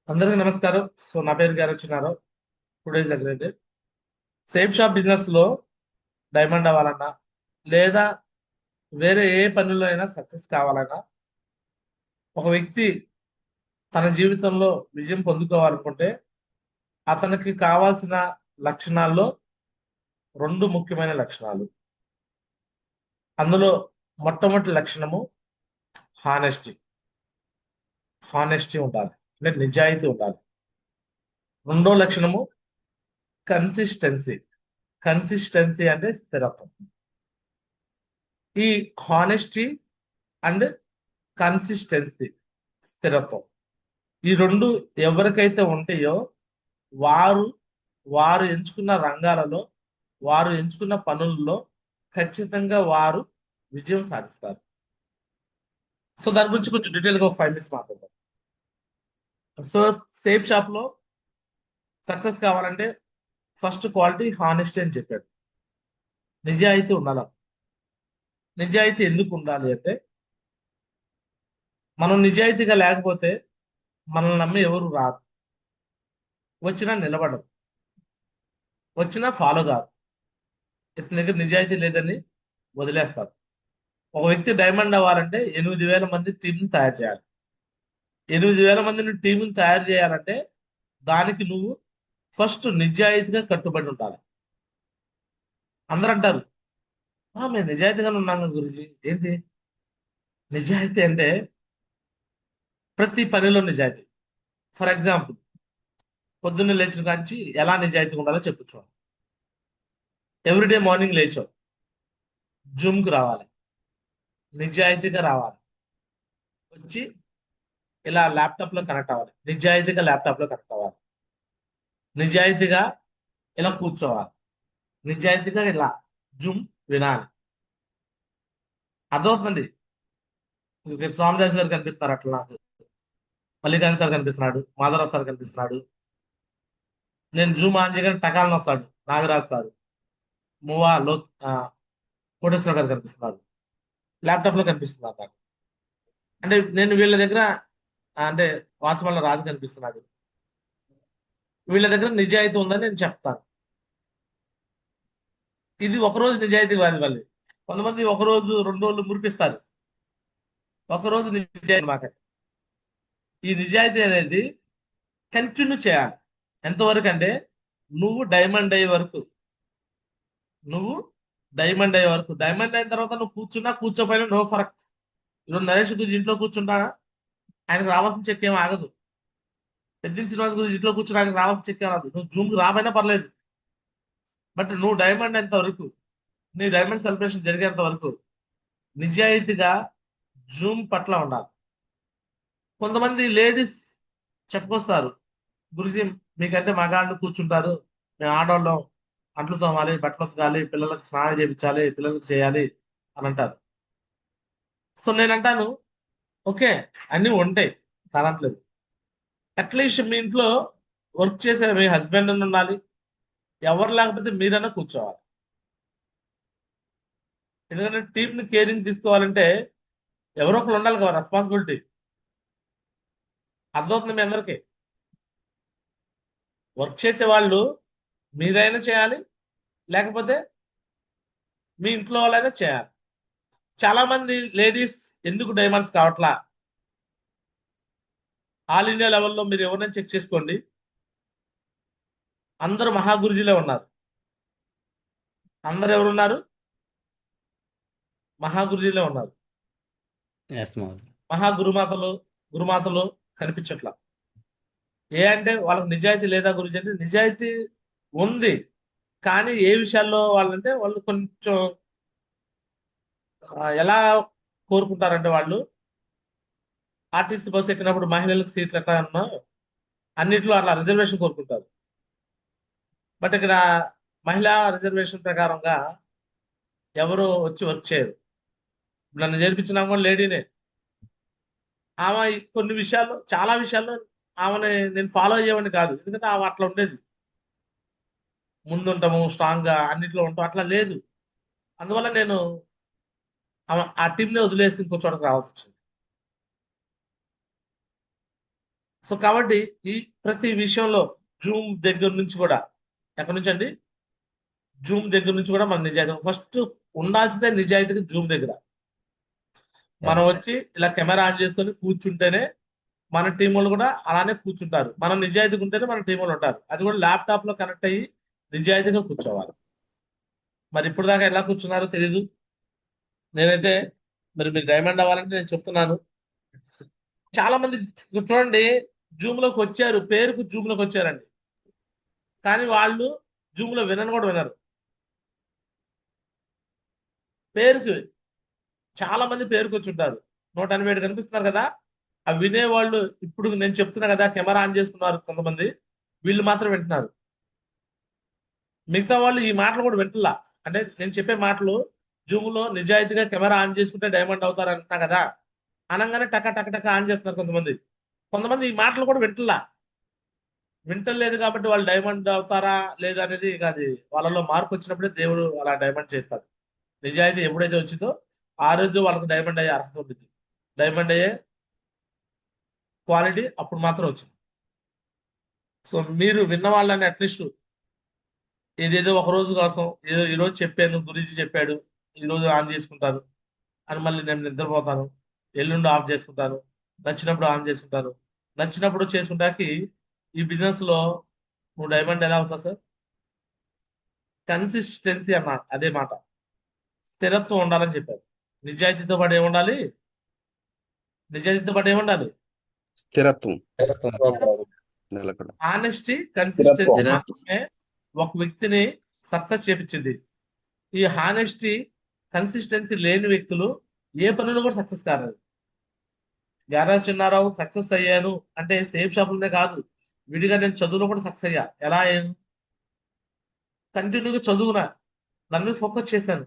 అందరికీ నమస్కారం. నా పేరు గారొచ్చినారు. Today is the great day. Same shop business లో డైమండ్ అవ్వాలన్నా, లేదా వేరే ఏ పనుల్లో అయినా సక్సెస్ కావాలన్నా, ఒక వ్యక్తి తన జీవితంలో విజయం పొందుకోవాలనుకుంటే అతనికి కావాల్సిన లక్షణాల్లో రెండు ముఖ్యమైన లక్షణాలు. అందులో మొట్టమొదటి లక్షణము హానెస్టీ. హానెస్టీ ఉండాలి, అంటే నిజాయితీ ఉండాలి. రెండో లక్షణము కన్సిస్టెన్సీ. కన్సిస్టెన్సీ అంటే స్థిరత్వం. ఈ హానెస్టీ అండ్ కన్సిస్టెన్సీ, స్థిరత్వం, ఈ రెండు ఎవరికైతే ఉంటాయో వారు వారు ఎంచుకున్న రంగాలలో, వారు ఎంచుకున్న పనుల్లో ఖచ్చితంగా వారు విజయం సాధిస్తారు. దాని గురించి కొంచెం డీటెయిల్ గా ఒక 5 minutes మాట్లాడదాం. సో సేఫ్ షాప్ లో సక్సెస్ కావాలంటే ఫస్ట్ క్వాలిటీ హానెస్టీ అని చెప్పారు. నిజాయితీ ఉండాలి. నిజాయితీ ఎందుకు ఉండాలి అంటే, మనం నిజాయితీగా లేకపోతే మనల్ని నమ్మి ఎవరు రారు, వచ్చినా నిలబడరు, వచ్చినా ఫాలో కాదు, ఇతని దగ్గర నిజాయితీ లేదని వదిలేస్తారు. ఒక వ్యక్తి డైమండ్ అవ్వాలంటే 8,000 మంది టీంని తయారు చేయాలి. 8,000 మందిని టీంని తయారు చేయాలంటే దానికి నువ్వు ఫస్ట్ నిజాయితీగా కట్టుబడి ఉండాలి. అందరూ అంటారు, మేము నిజాయితీగానే ఉన్నాం కదా గురుజీ. ఏంటి నిజాయితీ అంటే? ప్రతి పనిలో నిజాయితీ. ఫర్ ఎగ్జాంపుల్, పొద్దున్నే లేచిన కాంచి ఎలా నిజాయితీగా ఉండాలో చెప్పచ్చు. ఎవ్రీడే మార్నింగ్ లేచావు, జూమ్కి రావాలి, నిజాయితీగా రావాలి, వచ్చి ఇలా ల్యాప్టాప్ లో కనెక్ట్ అవ్వాలి, నిజాయితీగా ల్యాప్టాప్ లో కనెక్ట్ అవ్వాలి, నిజాయితీగా ఇలా కూర్చోవాలి, నిజాయితీగా ఇలా జూమ్ వినాలి. అర్థమవుతుంది. స్వామిదాస్ గారు కనిపిస్తున్నారు అట్లా నాకు, మల్లికార్జున సార్ కనిపిస్తున్నాడు, మాధవరావు సార్ కనిపిస్తున్నాడు. నేను జూమ్ ఆన్ చేయగానే టకాలను వస్తాడు నాగరాజు సార్, మూవా లో కోటేశ్వర గారు కనిపిస్తున్నారు, ల్యాప్టాప్ లో కనిపిస్తున్నారు నాకు. అంటే నేను వీళ్ళ దగ్గర, అంటే వాసమల్ల రాజు కనిపిస్తున్నాడు, వీళ్ళ దగ్గర నిజాయితీ ఉందని నేను చెప్తాను. ఇది ఒకరోజు నిజాయితీ కాదు వాళ్ళు. కొంతమంది ఒక రోజు 2 రోజులు మురిపిస్తారు, ఒక రోజు నిజాయితీ మాట. ఈ నిజాయితీ అనేది కంటిన్యూ చేయాలి. ఎంతవరకు అంటే, నువ్వు డైమండ్ అయ్యే వరకు. నువ్వు డైమండ్ అయ్యే వరకు. డైమండ్ అయిన తర్వాత నువ్వు కూర్చున్నా కూర్చోపోయినా నో ఫరక్. ఇప్పుడు నరేష్ గురించి ఇంట్లో కూర్చుంటాడా, ఆయనకు రావాల్సిన చెక్ ఏం ఆగదు. పెద్ద శ్రీనివాస్ గురించి ఇంట్లో కూర్చుని ఆయనకు రావాల్సిన చెక్ ఏం రాదు. నువ్వు జూమ్కి రాబోయినా పర్లేదు, బట్ నువ్వు డైమండ్ అయ్యేంత వరకు, నీ డైమండ్ సెలబ్రేషన్ జరిగేంత వరకు నిజాయితీగా జూమ్ పట్ల ఉండాలి. కొంతమంది లేడీస్ చెప్పుకొస్తారు, గురుజీ మీకంటే మగాళ్ళు కూర్చుంటారు, మేము ఆడవాళ్ళం అంట్లు తోమాలి, బట్టలు ఉతకాలి, పిల్లలకు స్నానం చేయించాలి, పిల్లలకు చేయాలి అని అంటారు. నేనంటాను, ఓకే, అన్నీ ఉంటాయి, కాదట్లేదు. అట్లీస్ట్ మీ ఇంట్లో వర్క్ చేసే మీ హస్బెండ్ ఉండాలి, ఎవరు లేకపోతే మీరైనా కూర్చోవాలి. ఎందుకంటే టీంని కేరింగ్ తీసుకోవాలంటే ఎవరో ఒకరు ఉండాలి కదా, రెస్పాన్సిబిలిటీ. అర్థమవుతుంది మీ అందరికీ. వర్క్ చేసే వాళ్ళు మీరైనా చేయాలి, లేకపోతే మీ ఇంట్లో వాళ్ళైనా చేయాలి. చాలా మంది లేడీస్ ఎందుకు డైమండ్స్ కావట్లా? ఆల్ ఇండియా లెవెల్లో మీరు ఎవరైనా చెక్ చేసుకోండి, అందరూ మహాగురుజీలే ఉన్నారు. అందరు ఎవరున్నారు? మహాగురుజీలే ఉన్నారు. ఎస్ మోహన్. మహాగురుమాతలు, గురుమాతలు కనిపించట్లా. ఏ అంటే వాళ్ళకి నిజాయితీ లేదా గురుజీ అంటే, నిజాయితీ ఉంది, కానీ ఏ విషయాల్లో వాళ్ళంటే వాళ్ళు కొంచెం ఎలా కోరుకుంటారంటే, వాళ్ళు ఆర్టీసీ బస్ ఎక్కినప్పుడు మహిళలకు సీట్లు ఎట్లా ఉన్నా అన్నిట్లో అట్లా రిజర్వేషన్ కోరుకుంటారు. బట్ ఇక్కడ మహిళా రిజర్వేషన్ ప్రకారంగా ఎవరు వచ్చి వర్క్ చేయరు. నన్ను చేర్పించిన కూడా లేడీనే. ఆమె కొన్ని విషయాల్లో, చాలా విషయాల్లో ఆమెని నేను ఫాలో అయ్యేవాడిని కాదు, ఎందుకంటే ఆమె అట్లా ఉండేది. ముందుంటాము, స్ట్రాంగ్ గా అన్నిట్లో ఉంటాం, అట్లా లేదు. అందువల్ల నేను ఆ టీంని వదిలేసి ఇంకో చోటకి రావాల్సి వచ్చింది. సో కాబట్టి ఈ ప్రతి విషయంలో జూమ్ దగ్గర నుంచి కూడా, ఎక్కడి నుంచి అండి, జూమ్ దగ్గర నుంచి కూడా మన నిజాయితీ ఫస్ట్ ఉండాల్సిందే. నిజాయితీగా జూమ్ దగ్గర మనం ఎస్ వచ్చి ఇలా కెమెరా ఆన్ చేసుకొని కూర్చుంటేనే మన టీం వాళ్ళు కూడా అలానే కూర్చుంటారు. మనం నిజాయితీగా ఉంటేనే మన టీం వాళ్ళు ఉంటారు. అది కూడా ల్యాప్టాప్ లో కనెక్ట్ అయ్యి నిజాయితీగా కూర్చోవాలి. మరి ఇప్పుడు దాకా ఎలా కూర్చున్నారో తెలీదు. నేనైతే మరి మీకు డైమండ్ అవ్వాలంటే నేను చెప్తున్నాను. చాలా మంది చూడండి, జూమ్ లోకి వచ్చారు, పేరుకు జూమ్ లోకి వచ్చారండి, కానీ వాళ్ళు జూమ్ లో వినను కూడా వినరు. పేరుకి చాలా మంది పేరుకు వచ్చి ఉంటారు. 187 కనిపిస్తున్నారు కదా, ఆ వినేవాళ్ళు ఇప్పుడు నేను చెప్తున్నా కదా, కెమెరా ఆన్ చేసుకున్నారు కొంతమంది, వీళ్ళు మాత్రం వింటున్నారు. మిగతా వాళ్ళు ఈ మాటలు కూడా వింటలా. అంటే నేను చెప్పే మాటలు, జూమ్ లో నిజాయితీగా కెమెరా ఆన్ చేసుకుంటే డైమండ్ అవుతారు అంటున్నా కదా, అనగానే టక టక టక ఆన్ చేస్తున్నారు కొంతమంది. కొంతమంది ఈ మాటలు కూడా వింటలా. వింటలేదు కాబట్టి వాళ్ళు డైమండ్ అవుతారా లేదా అనేది ఇక అది వాళ్ళలో మార్పు వచ్చినప్పుడే దేవుడు అలా డైమండ్ చేస్తాడు. నిజాయితీ ఎప్పుడైతే వచ్చిందో ఆ రోజు వాళ్ళకి డైమండ్ అయ్యే అర్హత ఉంటుంది. డైమండ్ అయ్యే క్వాలిటీ అప్పుడు మాత్రం వచ్చింది. సో మీరు విన్న వాళ్ళని అట్లీస్ట్ ఏదేదో ఒక రోజు కోసం, ఏదో ఈ రోజు చెప్పాను, గురించి చెప్పాడు, ఈ రోజు ఆన్ చేసుకుంటాను అని మళ్ళీ నేను నిద్రపోతాను, ఎల్లుండి ఆఫ్ చేసుకుంటాను, నచ్చినప్పుడు ఆన్ చేసుకుంటాను, నచ్చినప్పుడు చేసుకుంటాకి ఈ బిజినెస్ లో నువ్వు డైమండ్ ఎలా అవుతావు సార్? కన్సిస్టెన్సీ అన్న అదే మాట, స్థిరత్వం ఉండాలని చెప్పారు. నిజాయితీతో పాటు ఏముండాలి? నిజాయితీతో పాటు ఏముండాలి? స్థిరత్వం, నిలకడ. ఆనెస్టీ, కన్సిస్టెన్సీ స్థిరత్వం. మాత్రమే ఒక వ్యక్తిని సక్సెస్ చేపించింది. ఈ హానెస్టీ, కన్సిస్టెన్సీ లేని వ్యక్తులు ఏ పనులు కూడా సక్సెస్ కాదు. గ్యారేజ్ చిన్నారావు సక్సెస్ అయ్యాను అంటే సేమ్ షాపులనే కాదు, విడిగా నేను చదువులో కూడా సక్సెస్ అయ్యా. ఎలా అయ్యాను? కంటిన్యూగా చదువునా, దాని మీద ఫోకస్ చేశాను,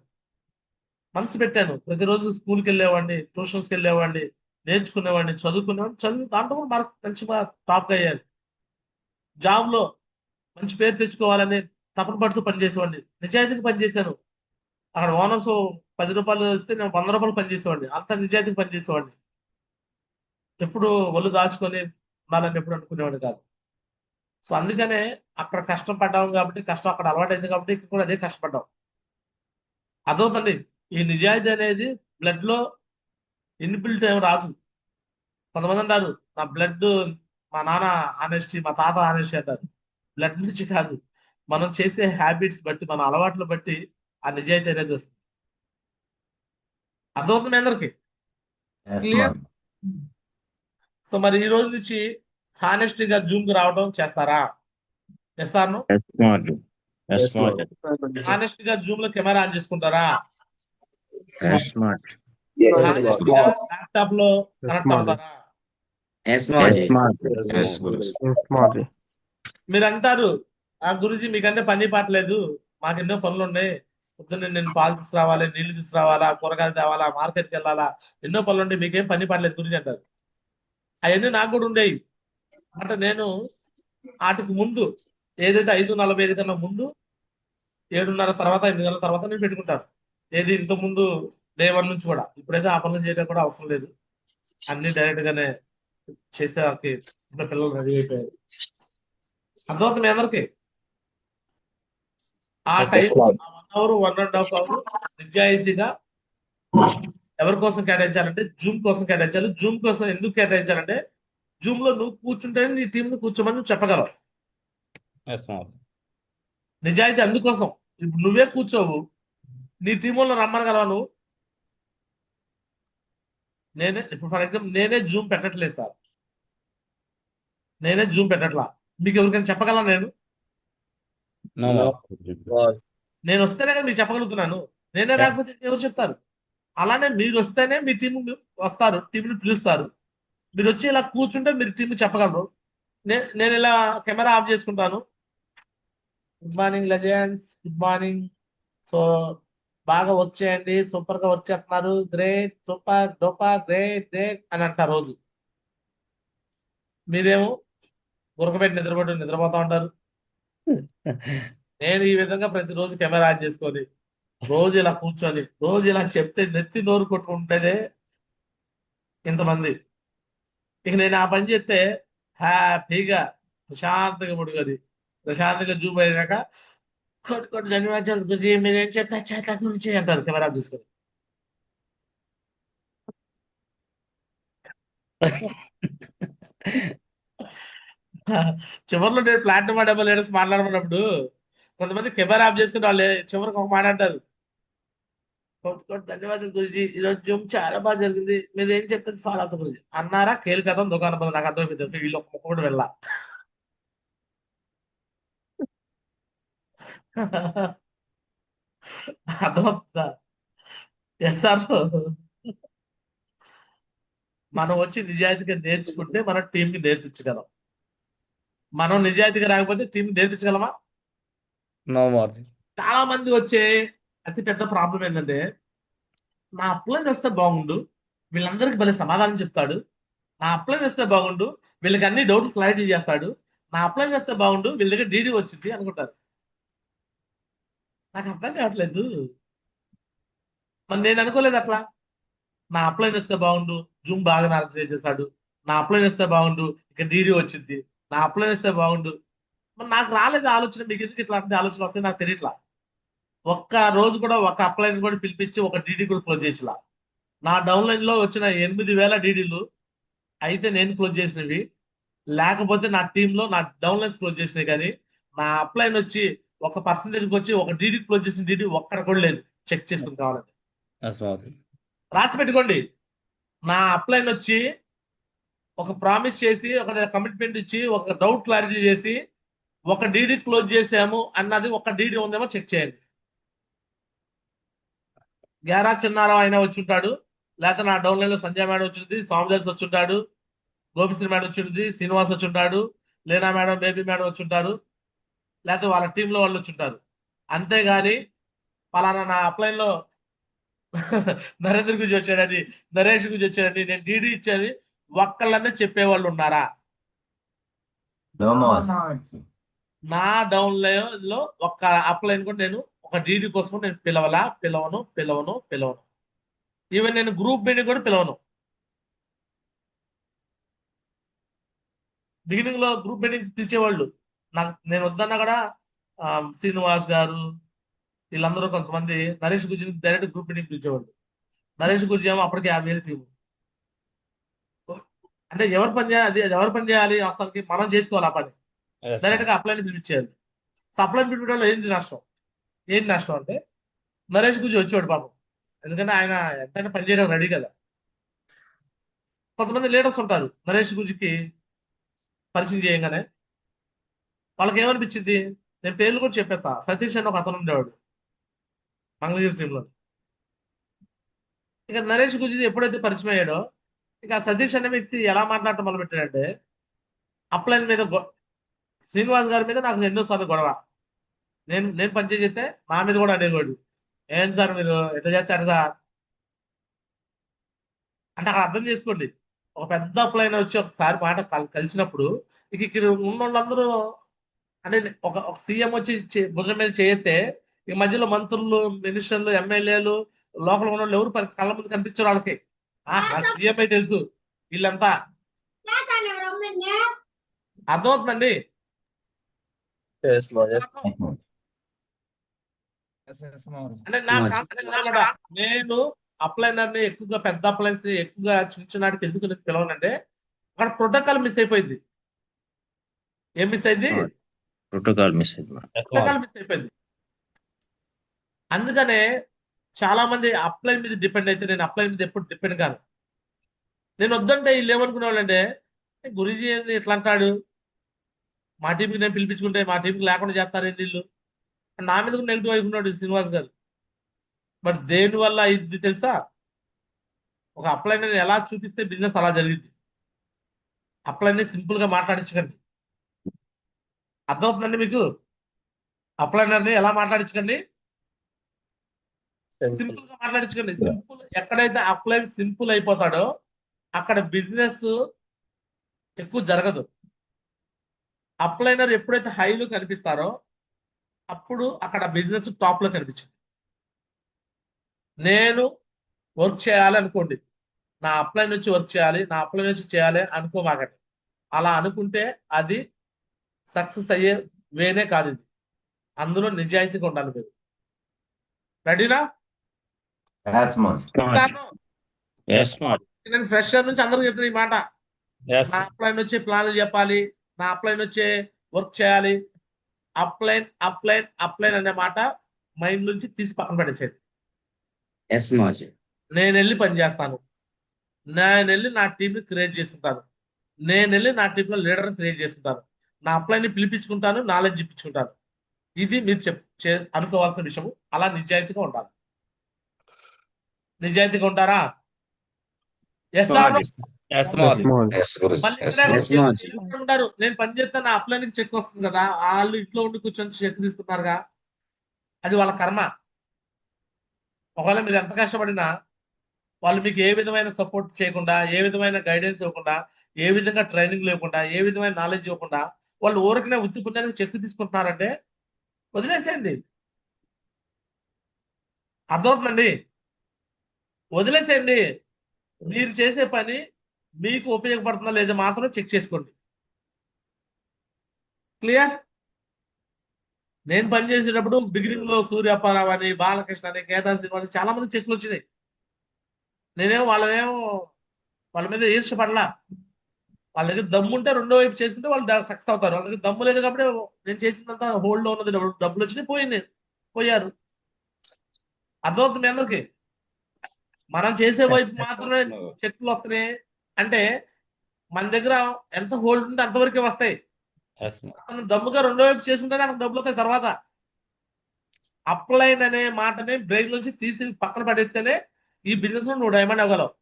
మనసు పెట్టాను. ప్రతిరోజు స్కూల్కి వెళ్ళేవాడిని, ట్యూషన్స్కి వెళ్ళేవాడిని, నేర్చుకునేవాడిని, చదువుకునేవాడిని, చదువు దాంట్లో కూడా మార్క్ మంచిగా టాప్ అయ్యాను. జాబ్ లో మంచి పేరు తెచ్చుకోవాలని తపన పడుతూ పనిచేసేవాడిని, నిజాయితీగా పనిచేశాను. అక్కడ ఓనర్స్ 10 రూపాయలు ఇస్తే నేను 100 రూపాయలు పనిచేసేవాడిని, అంత నిజాయితీగా పనిచేసేవాడిని. ఎప్పుడు ఒళ్ళు దాచుకొని ఉండాలని ఎప్పుడు అనుకునేవాడిని కాదు. సో అందుకనే అక్కడ కష్టపడ్డాం కాబట్టి, కష్టం అక్కడ అలవాటైంది కాబట్టి ఇక్కడ కూడా అదే కష్టపడ్డాం. అదవుతండి. ఈ నిజాయితీ అనేది బ్లడ్ లో ఇన్బిల్ట్ ఏమి రాదు. కొంతమంది అంటారు నా బ్లడ్, మా నాన్న ఆనెస్టీ, మా తాత ఆనెస్టీ అంటారు. బ్లడ్ నుంచి కాదు, మనం చేసే హ్యాబిట్స్ బట్టి, మన అలవాట్లు బట్టి ఆ నిజాయితీ అనేది వస్తుంది. అర్థమవుతుంది అందరికి? Yes clear? మాధవ్. సో మరి ఈ రోజు నుంచి హానెస్టీగా జూమ్ కి రావడం చేస్తారా? Yes or no? Yes, Madhu. Yes, Madhu. హానెస్టీగా జూమ్ లో కెమెరా ఆన్ చేసుకుంటారా? Yes, Madhu. హానెస్టీగా ల్యాప్టాప్ లో కనెక్ట్ అవుతారా? Yes Yes, Madhav. Madhu. Yes, Yes, Madhu. Guru. మీరు అంటారు, ఆ గురుజీ మీకంటే పని పాటలేదు, మాకు ఎన్నో పనులు ఉన్నాయి, పొద్దున్నే నేను పాలు తీసుకురావాలి, నీళ్లు తీసుకురావాలా, కూరగాయలు తేవాలా, మార్కెట్కి వెళ్ళాలా, ఎన్నో పనులు ఉంటాయి, మీకేం పని పాటలేదు గురుజీ అంటారు. అవన్నీ నాకు కూడా ఉండేవి. అంటే నేను వాటికి ముందు, ఏదైతే 5:45 కన్నా ముందు, 7:30 తర్వాత, 8 గంటల తర్వాత నేను పెట్టుకుంటాను. ఏది ఇంత ముందు డే 1 నుంచి కూడా. ఇప్పుడైతే ఆ పనులు చేయడం కూడా అవసరం లేదు, అన్ని డైరెక్ట్ గానే చేసే పిల్లలు రెడీ అయిపోయారు. అర్థమవుతుంది మీ అందరికి? ఆ Yes, time, sir. 1 hour, 1.5 hour నిజాయితీగా ఎవరి కోసం కేటాయించాలంటే జూమ్ కోసం కేటాయించాలి. జూమ్ కోసం ఎందుకు కేటాయించాలంటే, జూమ్ లో నువ్వు కూర్చుంటేనే నీ టీం ను కూర్చోమని నువ్వు చెప్పగలవు. ఎస్ మాధవ్. నిజాయితీ అందుకోసం. ఇప్పుడు నువ్వే కూర్చోవు, నీ టీం వాళ్ళు రమ్మనగలవా నువ్వు? నేనే ఇప్పుడు ఫర్ ఎగ్జాంపుల్ నేనే జూమ్ పెట్టట్లేదు సార్, నేనే జూమ్ పెట్టట్లా, మీకు ఎవరికైనా చెప్పగలను నేను? నో మాధవ్. నేను వస్తేనే కదా మీకు చెప్పగలుగుతున్నాను, నేనే Yes. రాకపోతే ఎవరు చెప్తారు? అలానే మీరు వస్తేనే మీ టీం వస్తారు, టీంని పిలుస్తారు. మీరు వచ్చి ఇలా కూర్చుంటే మీరు టీం చెప్పగలరు. నేను ఇలా కెమెరా ఆఫ్ చేసుకుంటాను, good morning legends, good morning, so బాగా వర్క్ చేయండి, సూపర్ గా వర్క్ చేస్తున్నారు, great, super duper, great great అని అంటారు రోజు. మీరేమో గురకబెట్టి నిద్రపోతూ ఉంటారు. నేను ఈ విధంగా ప్రతిరోజు కెమెరా ఆన్ చేసుకొని, రోజు ఇలా కూర్చొని, రోజు ఇలా చెప్తే నెత్తి నోరు కొట్టుకుంటేనే ఇంతమంది. ఇక నేను ఆ పని చేస్తే హ్యాపీగా ప్రశాంతంగా పడుకొని ప్రశాంతంగా జూమ్ అయినాక కొన్ని ధన్యవాదాలు గురించి మీరేం చెప్తారు చేత గురించి అంటారు కెమెరా తీసుకొని. చివరిలో నేను ప్లాటినం డబుల్ లీడర్స్ మాట్లాడమన్నప్పుడు కొంతమంది కెమెరా ఆఫ్ చేసుకుని వాళ్ళు చివరికి ఒక మాట అంటారు, కోటి ధన్యవాదాలు గురించి ఈరోజు జూమ్ చాలా బాగా జరిగింది, మీరు ఏం చెప్తారు ఫాలో అవుతాం గురించి అన్నారా. కేలు కథం దుకాణం బంద్. నాకు అర్థమైపోయింది వీళ్ళు ఒక ముక్క కూడా వెళ్ళా. అర్థమవుతుందా? Yes sir. మనం వచ్చి నిజాయితీగా నేర్చుకుంటే మనం టీంకి నేర్పించగలం. మనం నిజాయితీగా రాకపోతే టీంకి నేర్పించగలమా? No more. చాలా మంది వచ్చే అతి పెద్ద ప్రాబ్లం ఏంటంటే, నా అప్లైన్ వస్తే బాగుండు, వీళ్ళందరికీ భలే సమాధానం చెప్తాడు, నా అప్లైన్ వస్తే బాగుండు, వీళ్ళకి అన్ని డౌట్లు క్లారిటీ చేస్తాడు, నా అప్లైన్ వస్తే బాగుండు, వీళ్ళ దగ్గర డీడీ వచ్చింది అనుకుంటారు. నాకు అర్థం కావట్లేదు. మరి నేను అనుకోలేదు అట్లా. నా అప్లైన్ వస్తే బాగుండు, జూమ్ బాగా ఆర్గనైజ్ చేశాడు, నా అప్లైన్ వస్తే బాగుండు, ఇక డీడీ వచ్చింది, నా అప్లైన్ వస్తే బాగుండు. మరి నాకు రాలేదు ఆలోచన, మీకు ఎందుకు ఇట్లాంటి ఆలోచన వస్తాయి నాకు తెలియట్లా. ఒక్క రోజు కూడా ఒక అప్లైన్ కూడా పిలిపించి ఒక డీడీ కూడా క్లోజ్ చేసిలా. నా డౌన్లైన్ లో వచ్చిన 8,000 డీడీలు అయితే నేను క్లోజ్ చేసినవి, లేకపోతే నా టీంలో నా డౌన్లైన్స్ క్లోజ్ చేసినవి. కానీ నా అప్లైన్ వచ్చి ఒక పర్సెంటేజ్కి వచ్చి ఒక డీడీ క్లోజ్ చేసిన డీడీ ఒక్కడ కూడా లేదు. చెక్ చేసుకుని కావాలంటే Yes, Modi. రాసి పెట్టుకోండి. నా అప్లైన్ వచ్చి ఒక ప్రామిస్ చేసి, ఒక కమిట్మెంట్ ఇచ్చి, ఒక డౌట్ క్లారిటీ చేసి, ఒక డీడీ క్లోజ్ చేసాము అన్నది ఒక డీడీ ఉందేమో చెక్ చేయండి. గ్యారా చిన్నారావు అయినా వచ్చి ఉంటాడు, లేకపోతే నా డౌన్లైన్ లో సంజయ్ మేడం వచ్చింది, స్వామిదాస్ వచ్చి ఉంటాడు, గోపిశ్రీ మేడం వచ్చింది, శ్రీనివాస్ వచ్చి ఉంటాడు, లేనా మేడం, బేబీ మేడం వచ్చి ఉంటారు, లేకపోతే వాళ్ళ టీంలో వాళ్ళు వచ్చి ఉంటారు. అంతేగాని పలానా నా అప్లైన్ లో నరేంద్ర గురించి వచ్చాడని, నరేష్ గురించి వచ్చాడని, నేను డీడీ ఇచ్చాను ఒక్కళ్ళనే చెప్పేవాళ్ళు ఉన్నారా? No more. నా డౌన్లైన్ లో ఒక్క అప్లైన్ కూడా నేను ఒక డీడీ కోసం నేను పిలవను. ఈవెన్ నేను గ్రూప్ మీటింగ్ కూడా పిలవను. బిగినింగ్ లో గ్రూప్ మీటింగ్ పిలిచేవాళ్ళు, నాకు నేను వద్దన్నా కూడా శ్రీనివాస్ గారు వీళ్ళందరూ కొంతమంది నరేష్ గురించి డైరెక్ట్ గ్రూప్ మీటింగ్ పిలిచేవాళ్ళు. నరేష్ గురించి ఏమో అప్పటికి 50,000 టీము. అంటే ఎవరు పని చేయాలి, అది ఎవరు పని చేయాలి, అసలుకి మనం చేసుకోవాలి ఆ పని. Yes, direct Modi. గా అప్లైన్ పిలిపించేయాలి. సో అప్లైన్ పిలిపించడంలో ఏంటి నష్టం అంటే, నరేష్ గురించి వచ్చేవాడు పాపం, ఎందుకంటే ఆయన ఎంతైనా పని చేయడం రెడీ కదా. కొంతమంది లీడర్స్ ఉంటారు, నరేష్ గురించి పరిచయం చేయగానే వాళ్ళకి ఏమనిపించింది, నేను పేర్లు కూడా చెప్పేస్తా. సతీష్ అని ఒక అతను ఉండేవాడు మంగళగిరి టీంలో. ఇక నరేష్ గురించి ఎప్పుడైతే పరిచయం అయ్యాడో, ఇక సతీష్ అనే వ్యక్తి ఎలా మాట్లాడటం మొదలు పెట్టాడంటే, అప్లైన్ మీద శ్రీనివాస్ గారి మీద నాకు ఎన్నోసార్లు గొడవ. నేను పనిచేసి చెప్తే నా మీద కూడా అనేవాడు, ఏంటి సార్ మీరు ఎట్లా చేస్తారు సార్ అంటే. అక్కడ అర్థం చేసుకోండి, ఒక పెద్ద అప్లైన్ వచ్చి ఒకసారి మాట కలిసినప్పుడు ఇక ఇక్కడ ఉన్న వాళ్ళందరూ అంటే ఒక సీఎం వచ్చి భుజం మీద చేయతే, ఈ మధ్యలో మంత్రులు, మినిస్టర్లు, ఎమ్మెల్యేలు, లోకల్ ఉన్న వాళ్ళు ఎవరు కళ్ళ ముందు కనిపించారు వాళ్ళకి. నాకు సీఎం అయితే తెలుసు వీళ్ళంతా. అర్థమవుతుందండి? Yes, Lord. Yes. అంటే నేను అప్లైనర్ ని ఎక్కువగా పెద్ద అప్లైన్స్ ఎక్కువగా చిన్ననాటికి ఎందుకు నేను పిలవనంటే, అక్కడ ప్రోటోకాల్ మిస్ అయిపోయింది. ఏం మిస్ అయింది? Protocol message. Yes, protocol Modi. Miss అయిపోయింది. అందుకనే చాలా మంది అప్లైన్ మీద డిపెండ్ అయితే, నేను అప్లైన్ మీద ఎప్పుడు డిపెండ్ కాను. నేను వద్దంటే వీళ్ళు ఏమనుకునే వాళ్ళంటే, గురూజీ ఏంది ఇట్లా అంటాడు, మా టీంకి నేను పిలిపించుకుంటే మా టీంకి లేకుండా చేస్తారు ఏంది వీళ్ళు, నా మీద కూడా నెగిటివ్ అయిపోయినాడు శ్రీనివాస్ గారు. బట్ దేని వల్ల ఇది తెలుసా, ఒక అప్లైన్ ఎలా చూపిస్తే బిజినెస్ అలా జరిగింది. అప్లైన్ సింపుల్ గా మాట్లాడించకండి. అర్థమవుతుందండి మీకు? అప్లైనర్ ని ఎలా మాట్లాడించకండి, సింపుల్ గా మాట్లాడించకండి. సింపుల్ ఎక్కడైతే అప్లైన్ సింపుల్ అయిపోతాడో అక్కడ బిజినెస్ ఎక్కువ జరగదు. అప్లైనర్ ఎప్పుడైతే హైలో కనిపిస్తారో అప్పుడు అక్కడ బిజినెస్ టాప్ లో కనిపించింది. నేను వర్క్ చేయాలి అనుకోండి, నా అప్లైన్ నుంచి వర్క్ చేయాలి, నా అప్లైన్ నుంచి చేయాలి అనుకోమాకండి. అలా అనుకుంటే అది సక్సెస్ అయ్యే వేనే కాదు ఇది. అందులో నిజాయితీగా ఉండాలి మీరు. రెడీనా? Yes, Maharaj. చెప్తాను. Yes, Maharaj. నేను ఫ్రెషర్ నుంచి అందరూ చెప్తున్నా ఈ మాట. Yes. నా అప్లైన్ వచ్చే ప్లాన్లు చెప్పాలి, నా అప్లైన్ వచ్చే వర్క్ చేయాలి. అప్లైన్ అనే మాట మైండ్ నుంచి తీసి పక్కన పడేసేది. ఎస్ మాజీ. నేను వెళ్ళి పని చేస్తాను, నేను వెళ్ళి నా టీంని క్రియేట్ చేసుకుంటాను, నేను వెళ్ళి నా టీంలో లీడర్ని క్రియేట్ చేసుకుంటాను, నా అప్లైన్ని పిలిపించుకుంటాను, నాలెడ్జ్ ఇప్పించుకుంటాను. ఇది మీరు అనుకోవాల్సిన విషయం. అలా నిజాయితీగా ఉండాలి. నిజాయితీగా ఉంటారా? Yes sir. Yes, Maharaj. Yes Guruji. మళ్ళీ ఎస్ ఇక్కడే ఎస్ మాజీ. ఉంటారు. నేను పని చేస్తాను, నా అప్లైన్కి చెక్ వస్తుంది కదా, వాళ్ళు ఇంట్లో ఉండి కూర్చొని చెక్ తీసుకున్నారుగా, అది వాళ్ళ కర్మ. ఒకవేళ మీరు ఎంత కష్టపడినా వాళ్ళు మీకు ఏ విధమైన సపోర్ట్ చేయకుండా, ఏ విధమైన గైడెన్స్ ఇవ్వకుండా, ఏ విధంగా ట్రైనింగ్ లేకుండా, ఏ విధమైన నాలెడ్జ్ ఇవ్వకుండా వాళ్ళు ఊరికనే ఉత్తి పుణ్యానికి చెక్ తీసుకుంటున్నారంటే వదిలేసేయండి. అర్థమవుతుందండి? వదిలేసేయండి. మీరు చేసే పని మీకు ఉపయోగపడుతుందా లేదా మాత్రం చెక్ చేసుకోండి. క్లియర్? నేను పనిచేసేటప్పుడు బిగినింగ్ లో సూర్యాపారావు అని, బాలకృష్ణ అని, కేదార్ శ్రీనివాస్ చాలా మంది చెక్లు వచ్చినాయి. నేనేమో వాళ్ళ మీద ఈర్ష్యపడలా. వాళ్ళ దగ్గర దమ్ము ఉంటే రెండో వైపు చేసుకుంటే వాళ్ళు సక్సెస్ అవుతారు. వాళ్ళ దగ్గర దమ్ము లేదు కాబట్టి నేను చేసిందంతా హోల్డ్ లో ఉన్నది, డబ్బులు వచ్చినాయి, పోయారు. అర్థమవుతుంది మీ అందరికి? మనం చేసే వైపు మాత్రమే చెక్కులు వస్తున్నాయి అంటే మన దగ్గర ఎంత హోల్డ్ ఉంటే అంతవరకే వస్తాయి. Yes, Maharaj. మనం దమ్ముగా రెండో వైపు చేసుకుంటేనే మనకు డబ్బులు వస్తాయి. తర్వాత అప్లైన్ అనే మాటని బ్రెయిన్ నుంచి తీసి పక్కన పడేస్తేనే ఈ బిజినెస్ లో నువ్వు డైమండ్ అవ్వగలవు.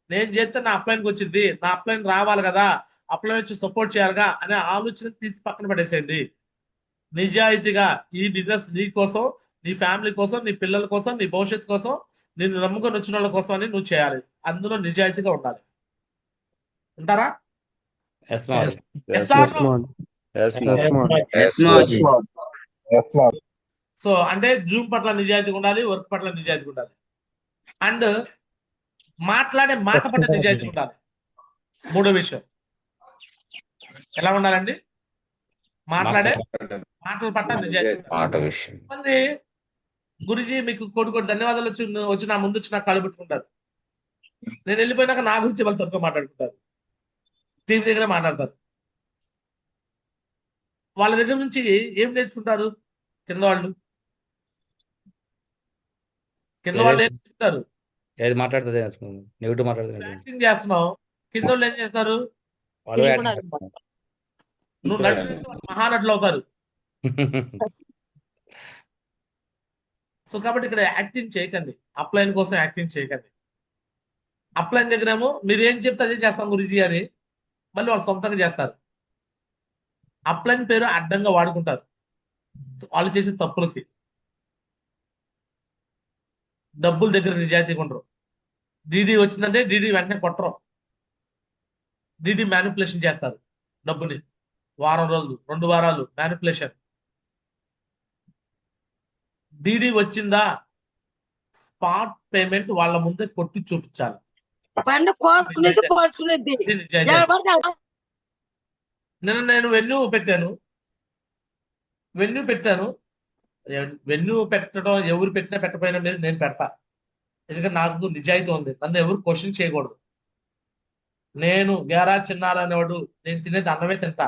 నేను చేస్తే నా అప్లైన్కి వచ్చింది, నా అప్లైన్ రావాలి కదా, అప్లైన్ వచ్చి సపోర్ట్ చేయాలిగా అనే ఆలోచన తీసి పక్కన పడేసేయండి. నిజాయితీగా ఈ బిజినెస్ నీ కోసం, నీ ఫ్యామిలీ కోసం, నీ పిల్లల కోసం, నీ భవిష్యత్తు కోసం, నేను నమ్ముకొని వచ్చిన వాళ్ళ కోసం అని నువ్వు చేయాలి. అందులో నిజాయితీగా ఉండాలి. ఉంటారా? Yes, Maharaj. Yes or no? Yes, Yes, Maharaj. Yes మాజీ. సో అంటే జూమ్ పట్ల నిజాయితీగా ఉండాలి, వర్క్ పట్ల నిజాయితీగా ఉండాలి, అండ్ మాట్లాడే మాట పట్ల నిజాయితీగా ఉండాలి. మూడో విషయం ఎలా ఉండాలండి? మాట్లాడే మాటల పట్ల నిజాయితీ. మాట విషయం. మంది గురుజీ మీకు కోటి ధన్యవాదాలు వచ్చి నా ముందు వచ్చి నాకు కాళ్ళు పెట్టుకుంటారు. నేను వెళ్ళిపోయినాక నా గురించి వాళ్ళు తక్కువ మాట్లాడుకుంటారు, టీం దగ్గర మాట్లాడతారు. వాళ్ళ దగ్గర నుంచి ఏం నేర్చుకుంటారు? కింద వాళ్ళు ఏం నేర్చుకుంటారు? ఏది మాట్లాడుతుంది నెగిటివ్ మాట్లాడుతుంది యాక్టింగ్ చేస్తున్నావు, కింద వాళ్ళు ఏం చేస్తారు? వాళ్ళు నువ్వు నటుడు మహానటులు అవుతారు. సో కాబట్టి ఇక్కడ యాక్టింగ్ చేయకండి, అప్లైన్ కోసం యాక్టింగ్ చేయకండి. అప్లైన్ దగ్గరేమో మీరు ఏం చెప్తే అదే చేస్తాం గురుజీ అని మళ్ళీ వాళ్ళు సొంతంగా చేస్తారు. అప్లైన్ పేరు అడ్డంగా వాడుకుంటారు వాళ్ళు చేసే తప్పులకి. డబ్బుల దగ్గర నిజాయితీగా ఉండరు. డీడీ వచ్చిందంటే డీడీ వెంటనే కొట్టరు. డీడీ మ్యానిపులేషన్ చేస్తారు. డబ్బుని వారం రోజులు, 2 వారాలు మ్యానిపులేషన్. డీడీ వచ్చిందా స్పాట్ పేమెంట్ వాళ్ళ ముందే కొట్టి చూపించాలి. ఇది నిజాయితీ. నేను వెన్యూ పెట్టాను. వెన్యూ పెట్టడం ఎవరు పెట్టినా పెట్టకపోయినా మీరు నేను పెడతా. ఎందుకంటే నాకు నిజాయితీ ఉంది, నన్ను ఎవరు క్వశ్చన్ చేయకూడదు. నేను గేరా చిన్నారా అనేవాడు నేను తినేది అన్నమే తింటా,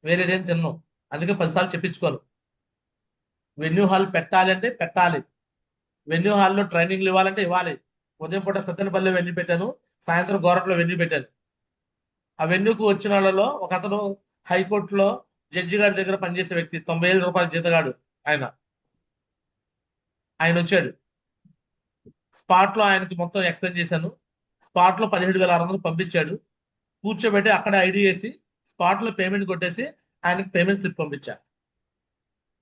వేరేదేం తిన్నాను. అందుకే 10 సార్లు చెప్పించుకోను. వెన్యూ హాల్ పెట్టాలి అంటే పెట్టాలి, వెన్యూ హాల్లో ట్రైనింగ్లు ఇవ్వాలంటే ఇవ్వాలి. ఉదయం పూట సత్తెనపల్లి వెన్యూ పెట్టాను, సాయంత్రం గోరట్లో వెన్యూ పెట్టాను. ఆ వెన్యూకు వచ్చిన వాళ్ళలో ఒక అతను హైకోర్టులో జడ్జి గారి దగ్గర పనిచేసే వ్యక్తి, 90,000 రూపాయల జీతగాడు. ఆయన వచ్చాడు. స్పాట్ లో ఆయనకి మొత్తం ఎక్స్ప్లెయిన్ చేశాను. స్పాట్ లో 17,600 పంపించాడు. కూర్చోబెట్టి అక్కడ ఐడి వేసి స్పాట్ లో పేమెంట్ కొట్టేసి ఆయనకి పేమెంట్ స్లిప్ పంపించా.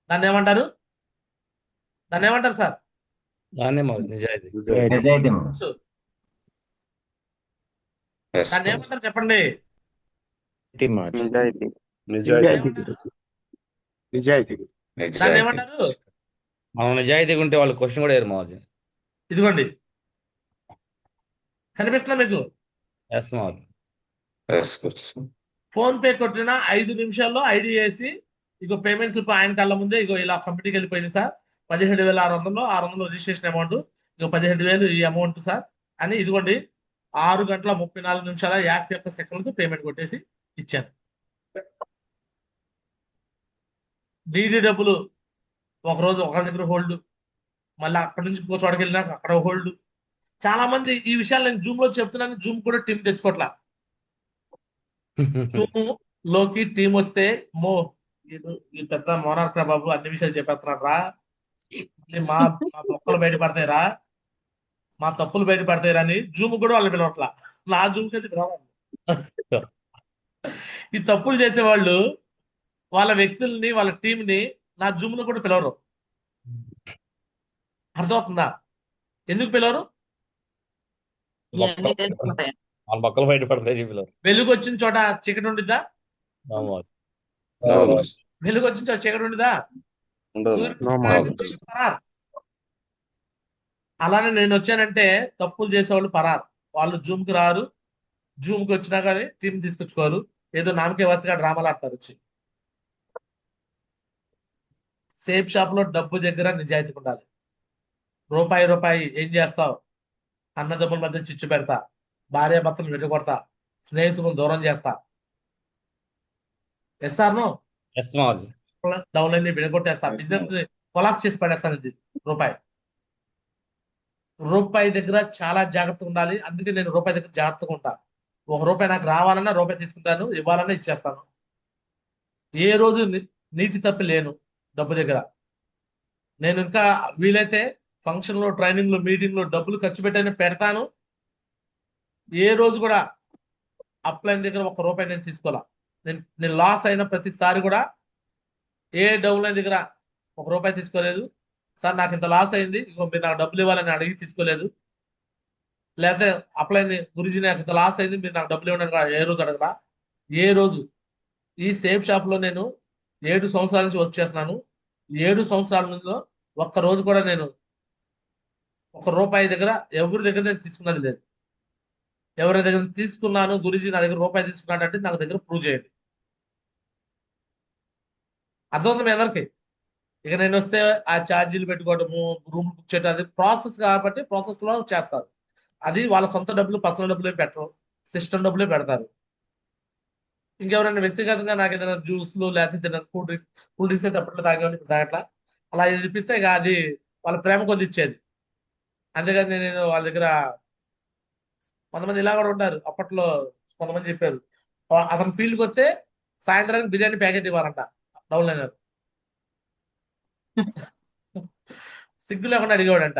దాన్ని ఏమంటారు సార్? దాన్నే నిజాయితీ. దాన్ని ఏమంటారు చెప్పండి? దాన్ని ఏమంటారు? మనం నిజాయితీగా ఉంటే వాళ్ళు క్వశ్చన్ కూడా వేయరు మాది. ఇదిగోండి కనిపిస్తుందా మీకు? ఎస్ మాది. ఫోన్ పే కొట్టిన 5 నిమిషాల్లో ఐడి వేసి ఇగో పేమెంట్ స్లిప్ ఆయన కళ్ళ ముందే ఇగో ఇలా కంపెనీకి వెళ్ళిపోయింది సార్, 17,600 రిజిస్ట్రేషన్ అమౌంట్, ఇగో 17,000 ఈ అమౌంట్ సార్ అని, ఇదిగోండి 6 గంటల 34 నిమిషాల 51 సెకండ్లకు పేమెంట్ కొట్టేసి ఇచ్చాను. డీడీ డబ్బులు ఒకరోజు ఒకరి దగ్గర హోల్డ్, మళ్ళీ అక్కడి నుంచి ఇంకో చోటకి వెళ్ళినాక అక్కడ హోల్డ్. చాలా మంది ఈ విషయాలు నేను జూమ్ లో చెప్తున్నాను, జూమ్ కూడా టీం తెచ్చుకోవట్లా. జూమ్ లోకి టీం వస్తే మో ఈ పెద్ద మోనార్క్ రా బాబు అన్ని విషయాలు చెప్పేస్తున్నాడు రా, మళ్ళీ మా మా బొక్కలు బయటపడతాయిరా, మా తప్పులు బయటపడతాయిరా అని జూమ్ కూడా వాళ్ళు పిలవట్లా. నా జూమ్కి అయితే పిలవాలి. ఈ తప్పులు చేసేవాళ్ళు వాళ్ళ వ్యక్తుల్ని వాళ్ళ టీంని నా జూమ్ లో కూడా పిలవరు. అర్థమవుతుందా ఎందుకు పిలవరు? ఇవన్నీ తెలుసుకుంటాయి. వాళ్ళ పక్కల బయట పడతాయి పిల్లలు. వెలుగు వచ్చిన చోట చీకటి ఉండిద్దా? వెలుగు వచ్చిన చోట చీకటి ఉండిద్దా? ఉండదు. సూర్యుడు పరార్. అలానే నేను వచ్చానంటే తప్పులు చేసేవాళ్ళు పరారు, వాళ్ళు జూమ్ కి రారు. జూమ్ కి వచ్చినా కానీ టీం తీసుకొచ్చుకోరు, ఏదో నామకే వరుసగా డ్రామాలు ఆడతారు వచ్చి. సేఫ్ షాప్ లో డబ్బు దగ్గర నిజాయితీ ఉండాలి. రూపాయి రూపాయి ఏం చేస్తావు? అన్నదమ్ముల మధ్య చిచ్చు పెడతా, భార్య భర్తలు విడగొడతా, స్నేహితులను దూరం చేస్తా. ఎస్ఆర్ను ఎస్ మామూలు. డౌన్ అన్ని విడగొట్టేస్తా, బిజినెస్ కొలాప్స్ చేసి పడేస్తాను. ఇది రూపాయి దగ్గర చాలా జాగ్రత్తగా ఉండాలి. అందుకే నేను రూపాయి దగ్గర జాగ్రత్తగా ఉంటా. ₹1 నాకు రావాలన్నా రూపాయి తీసుకుంటాను, ఇవ్వాలన్నా ఇచ్చేస్తాను. ఏ రోజు నీతి తప్పి లేను డబ్బు దగ్గర. నేను ఇంకా వీలైతే ఫంక్షన్ లో, ట్రైనింగ్ లో, మీటింగ్ లో డబ్బులు ఖర్చు పెట్టని పెడతాను. ఏ రోజు కూడా అప్లైన్ దగ్గర ₹1 నేను తీసుకోవాలా. నేను లాస్ అయిన ప్రతిసారి కూడా ఏ డౌన్ లైన్ దగ్గర ₹1 తీసుకోలేదు. సార్ నాకు ఇంత లాస్ అయింది, ఇగో మీరు నాకు డబ్బులు ఇవ్వాలని అడిగి తీసుకోలేదు. లేకపోతే అప్లైన్ గురించి నాకు ఇంత లాస్ అయింది, మీరు నాకు డబ్బులు ఇవ్వడానికి ఏ రోజు అడగరా. ఏ రోజు ఈ సేఫ్ షాప్ లో నేను 7 సంవత్సరాల నుంచి వర్క్ చేస్తున్నాను. 7 సంవత్సరాల నుంచి ఒక్క రోజు కూడా నేను ₹1 దగ్గర ఎవరి దగ్గర నేను తీసుకున్నది లేదు. ఎవరి దగ్గర తీసుకున్నాను గురించి నా దగ్గర ₹1 తీసుకున్నాడంటే నాకు దగ్గర ప్రూవ్ చేయండి. అర్థమవుతుంది అందరికి. ఇక నేను వస్తే ఆ ఛార్జీలు పెట్టుకోవడము, రూమ్ బుక్ చేయడం, అది ప్రాసెస్ కాబట్టి ప్రాసెస్ లో చేస్తారు. అది వాళ్ళ సొంత డబ్బులు, పర్సనల్ డబ్బులే పెట్టరు, సిస్టమ్ డబ్బులే పెడతారు. ఇంకెవరైనా వ్యక్తిగతంగా నాకు ఏదైనా జ్యూస్లు లేకపోతే కూల్ డ్రింక్స్ అయితే అప్పట్లో తాగేవాడిని, ఇప్పుడు తాగట్లా. అలా ఇప్పిస్తే ఇక అది వాళ్ళ ప్రేమ కొద్ది ఇచ్చేది. అంతేగాని నేను వాళ్ళ దగ్గర కొంతమంది ఇలా కూడా ఉంటారు. అప్పట్లో కొంతమంది చెప్పారు, అతను ఫీల్డ్కి వస్తే సాయంత్రానికి బిర్యానీ ప్యాకెట్ ఇవ్వాలంట డౌన్ లైనర్. సిగ్గు లేకుండా అడిగేవాడంట.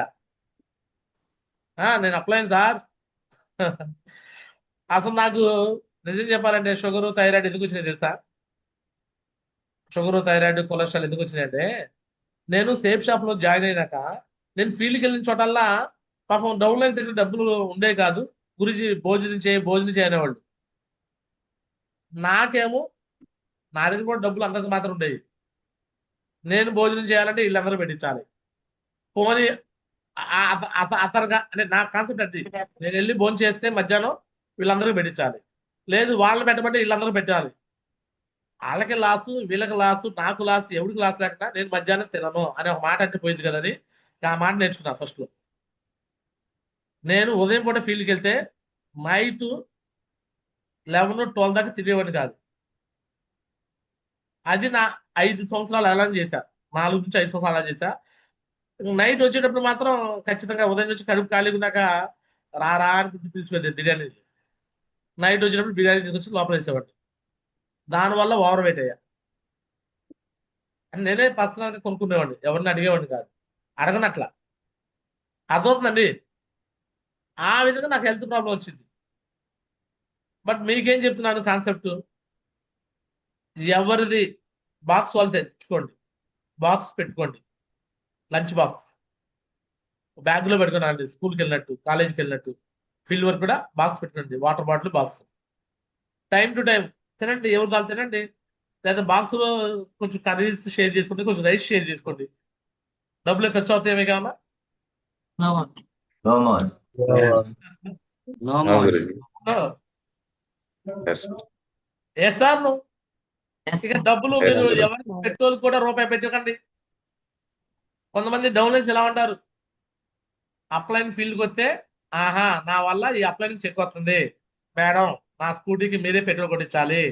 నేను అప్లైన్ సార్. అసలు నాకు నిజం చెప్పాలంటే షుగర్, థైరాయిడ్ ఎందుకు వచ్చినాయి తెలుసా? షుగర్, థైరాయిడ్, కొలెస్ట్రాల్ ఎందుకు వచ్చినాయంటే, నేను సేఫ్ షాప్ లో జాయిన్ అయినాక నేను ఫీల్డ్కి వెళ్ళిన చోటల్లా పాపం డౌన్ లైన్స్ దగ్గర డబ్బులు ఉండే కాదు. గురించి భోజనం చేయనేవాళ్ళు. నాకేమో నా దగ్గర కూడా డబ్బులు అంతంత మాత్రం ఉండేవి. నేను భోజనం చేయాలంటే వీళ్ళందరూ పెట్టించాలి. పోనీ అతరుగా అంటే నా కాన్సెప్ట్ అది. నేను వెళ్ళి భోజనం చేస్తే మధ్యాహ్నం వీళ్ళందరూ పెట్టించాలి. లేదు వాళ్ళు పెట్టమంటే వీళ్ళందరూ పెట్టాలి. వాళ్ళకి లాసు, వీళ్ళకి లాసు, నాకు లాసు, ఎవరికి లాసు లేకుండా నేను మధ్యాహ్నం తినను అనే ఒక మాట అంటే పోయింది కదని ఆ మాట నేర్చుకున్నా ఫస్ట్ లో. నేను ఉదయం పూట ఫీల్డ్కి వెళ్తే నైట్ 11, 12 దాకా తిరిగేవాడిని కాదు. అది నా 5 సంవత్సరాలు అలా చేశా. 4 నుంచి 5 సంవత్సరాలు అలా చేశా. నైట్ వచ్చేటప్పుడు మాత్రం ఖచ్చితంగా ఉదయం నుంచి కడుపు ఖాళీగా ఉన్నాక రారా అని పిలిచిపోయింది బిర్యానీ. నైట్ వచ్చేటప్పుడు బిర్యానీ తీసుకొచ్చి లోపల వేసేవాడిని. దానివల్ల ఓవర్ వెయిట్ అయ్యా. నేనే పర్సనల్ గా కొనుక్కునేవాడిని, ఎవరిని అడిగేవాడిని కాదు, అడగనట్లా. అర్థమవుతుందండి. ఆ విధంగా నాకు హెల్త్ ప్రాబ్లం వచ్చింది. బట్ మీకేం చెప్తున్నాను కాన్సెప్ట్, ఎవరిది బాక్స్ వాళ్ళు తెచ్చుకోండి, బాక్స్ పెట్టుకోండి, లంచ్ బాక్స్ బ్యాగ్ లో పెట్టుకోండి. స్కూల్కి వెళ్ళినట్టు, కాలేజీకి వెళ్ళినట్టు ఫీల్డ్ వర్క్ కూడా బాక్స్ పెట్టుకోండి. Water bottle box, time to time తినండి, ఎవరు దాని తినండి. లేదా బాక్స్ లో కొంచెం కర్రీస్ షేర్ చేసుకోండి, కొంచెం రైస్ షేర్ చేసుకోండి. డబ్బులు ఖర్చు అవుతాయి ఏమి కావాలా? No more. No, No more. Guruji. Yes. Sir నువ్వు Yes, ఇక ma'am. డబ్బులు Yes, మీరు sir. ఎవరికి పెట్రోల్ కూడా రూపాయి పెట్టకండి. కొంతమంది డౌన్లైన్స్ ఎలా ఉంటారు, అప్లైన్ ఫీల్డ్కి వస్తే ఆహా నా వల్ల ఈ అప్లైన్ చెక్ వస్తుంది మేడం, నా స్కూటీకి మీరే పెట్రోల్ కొట్టించాలి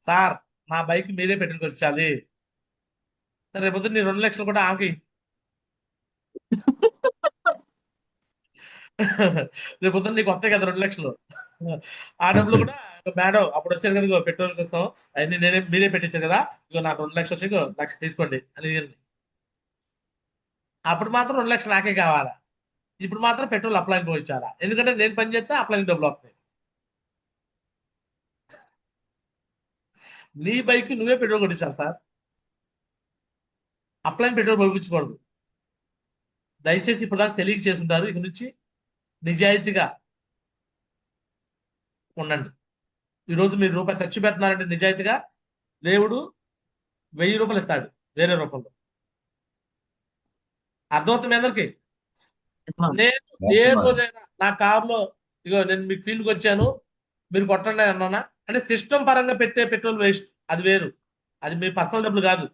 సార్, నా బైక్ మీరే పెట్రోల్ కొట్టించాలి. రేపు నీ 2 లక్షలు కూడా ఆకి రేపు నీకు వస్తాయి కదా 2 లక్షలు. ఆ డబ్బులు కూడా మేడం అప్పుడు వచ్చారు కదా, ఇగో పెట్రోల్ కోసం అవన్నీ నేనే మీరే పెట్టించారు కదా, ఇగో నాకు 2 లక్షలు వచ్చి, ఇగో 1,00,000 తీసుకోండి అని ఇవ్వండి. అప్పుడు మాత్రం 2 లక్షలు నాకే కావాలా, ఇప్పుడు మాత్రం పెట్రోల్ అప్లైన్ పోయించాలా, ఎందుకంటే నేను పని చేస్తే అప్లైన్ డబ్బులు వస్తాయి. నీ బైక్ నువ్వే పెట్రోల్ కొట్టించాలి సార్, అప్లైన్ పెట్రోల్ పంపించకూడదు. దయచేసి ఇప్పుడు దాకా తెలియక చేస్తుంటారు, ఇక నుంచి నిజాయితీగా ఉండండి. ఈరోజు మీరు రూపాయి ఖర్చు పెడుతున్నారంటే నిజాయితీగా దేవుడు 1000 రూపాయలు ఇస్తాడు వేరే రూపంలో. అర్థమవుతుంది అందరికి. Yes, ma'am. నేను ఏ రోజైనా నా కారులో ఇగో నేను మీకు ఫీల్డ్కి వచ్చాను మీరు కొట్టండి అన్నానా అంటే సిస్టమ్ పరంగా పెట్టే పెట్రోల్ వేస్ట్, అది వేరు, అది మీ పర్సనల్ డబ్బులు కాదు.